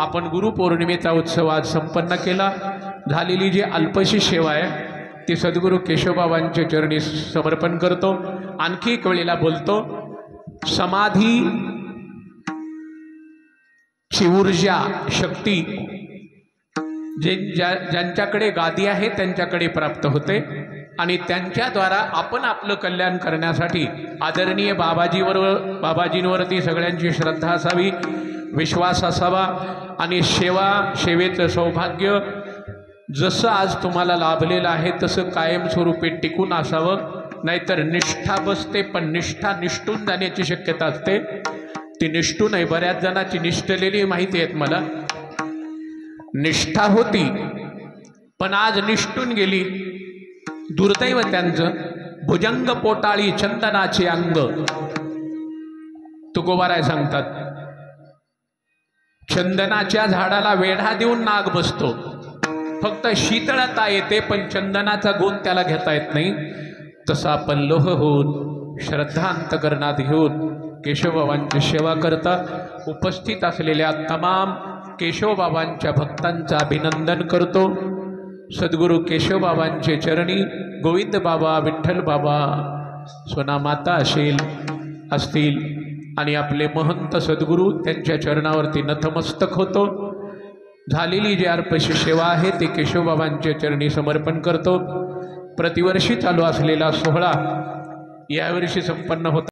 आपण गुरुपौर्णिमेचा उत्सव आज संपन्न केला. झालेली जी अल्पशी सेवा आहे ती सद्गुरू केशवबाबांच्या चरणी समर्पण करतो. आणखी एक वेळेला बोलतो, समाधी ची ऊर्जा शक्ती ज्यांच्याकडे गादी आहे त्यांच्याकडे प्राप्त होते आणि त्यांच्याद्वारा आपण आपलं कल्याण करण्यासाठी आदरणीय बाबाजींवरती सगळ्यांची श्रद्धा असावी, विश्वास असावा आणि सेवेचं सौभाग्य जसं आज तुम्हाला लाभलेलं आहे तसं कायमस्वरूपी टिकून असावं. नाहीतर निष्ठा बसते, पण निष्ठा निष्ठून जाण्याची शक्यता असते. ती निष्ठू नाही, बऱ्याच जणांची निष्ठलेली माहिती आहेत मला. निष्ठा होती पण आज निष्ठून गेली. दुर्दैव त्यांचं. भुजंग पोटाळी चंदनाचे अंग, तुकोबाराय सांगतात. चंदनाच्या झाडाला वेढा देऊन नाग बसतो, फक्त शीतळता येते पण चंदनाचा गुण त्याला घेता येत नाही. तसा आपण लोह होऊन श्रद्धा अंतकरणात घेऊन केशवबाबांची सेवा करता उपस्थित असलेल्या तमाम केशवबाबांच्या भक्तांचं अभिनंदन करतो. सद्गुरू केशवबाबांचे चरणी गोविंद बाबा, विठ्ठल बाबा, सोनामाता असतील आणि आपले महंत सद्गुरू त्यांच्या चरणावरती नतमस्तक होतो. झालेली जी अर्पशी सेवा आहे ते केशवबाबांच्या चरणी समर्पण करतो. प्रतिवर्षी चालू असलेला सोहळा यावर्षी संपन्न होता.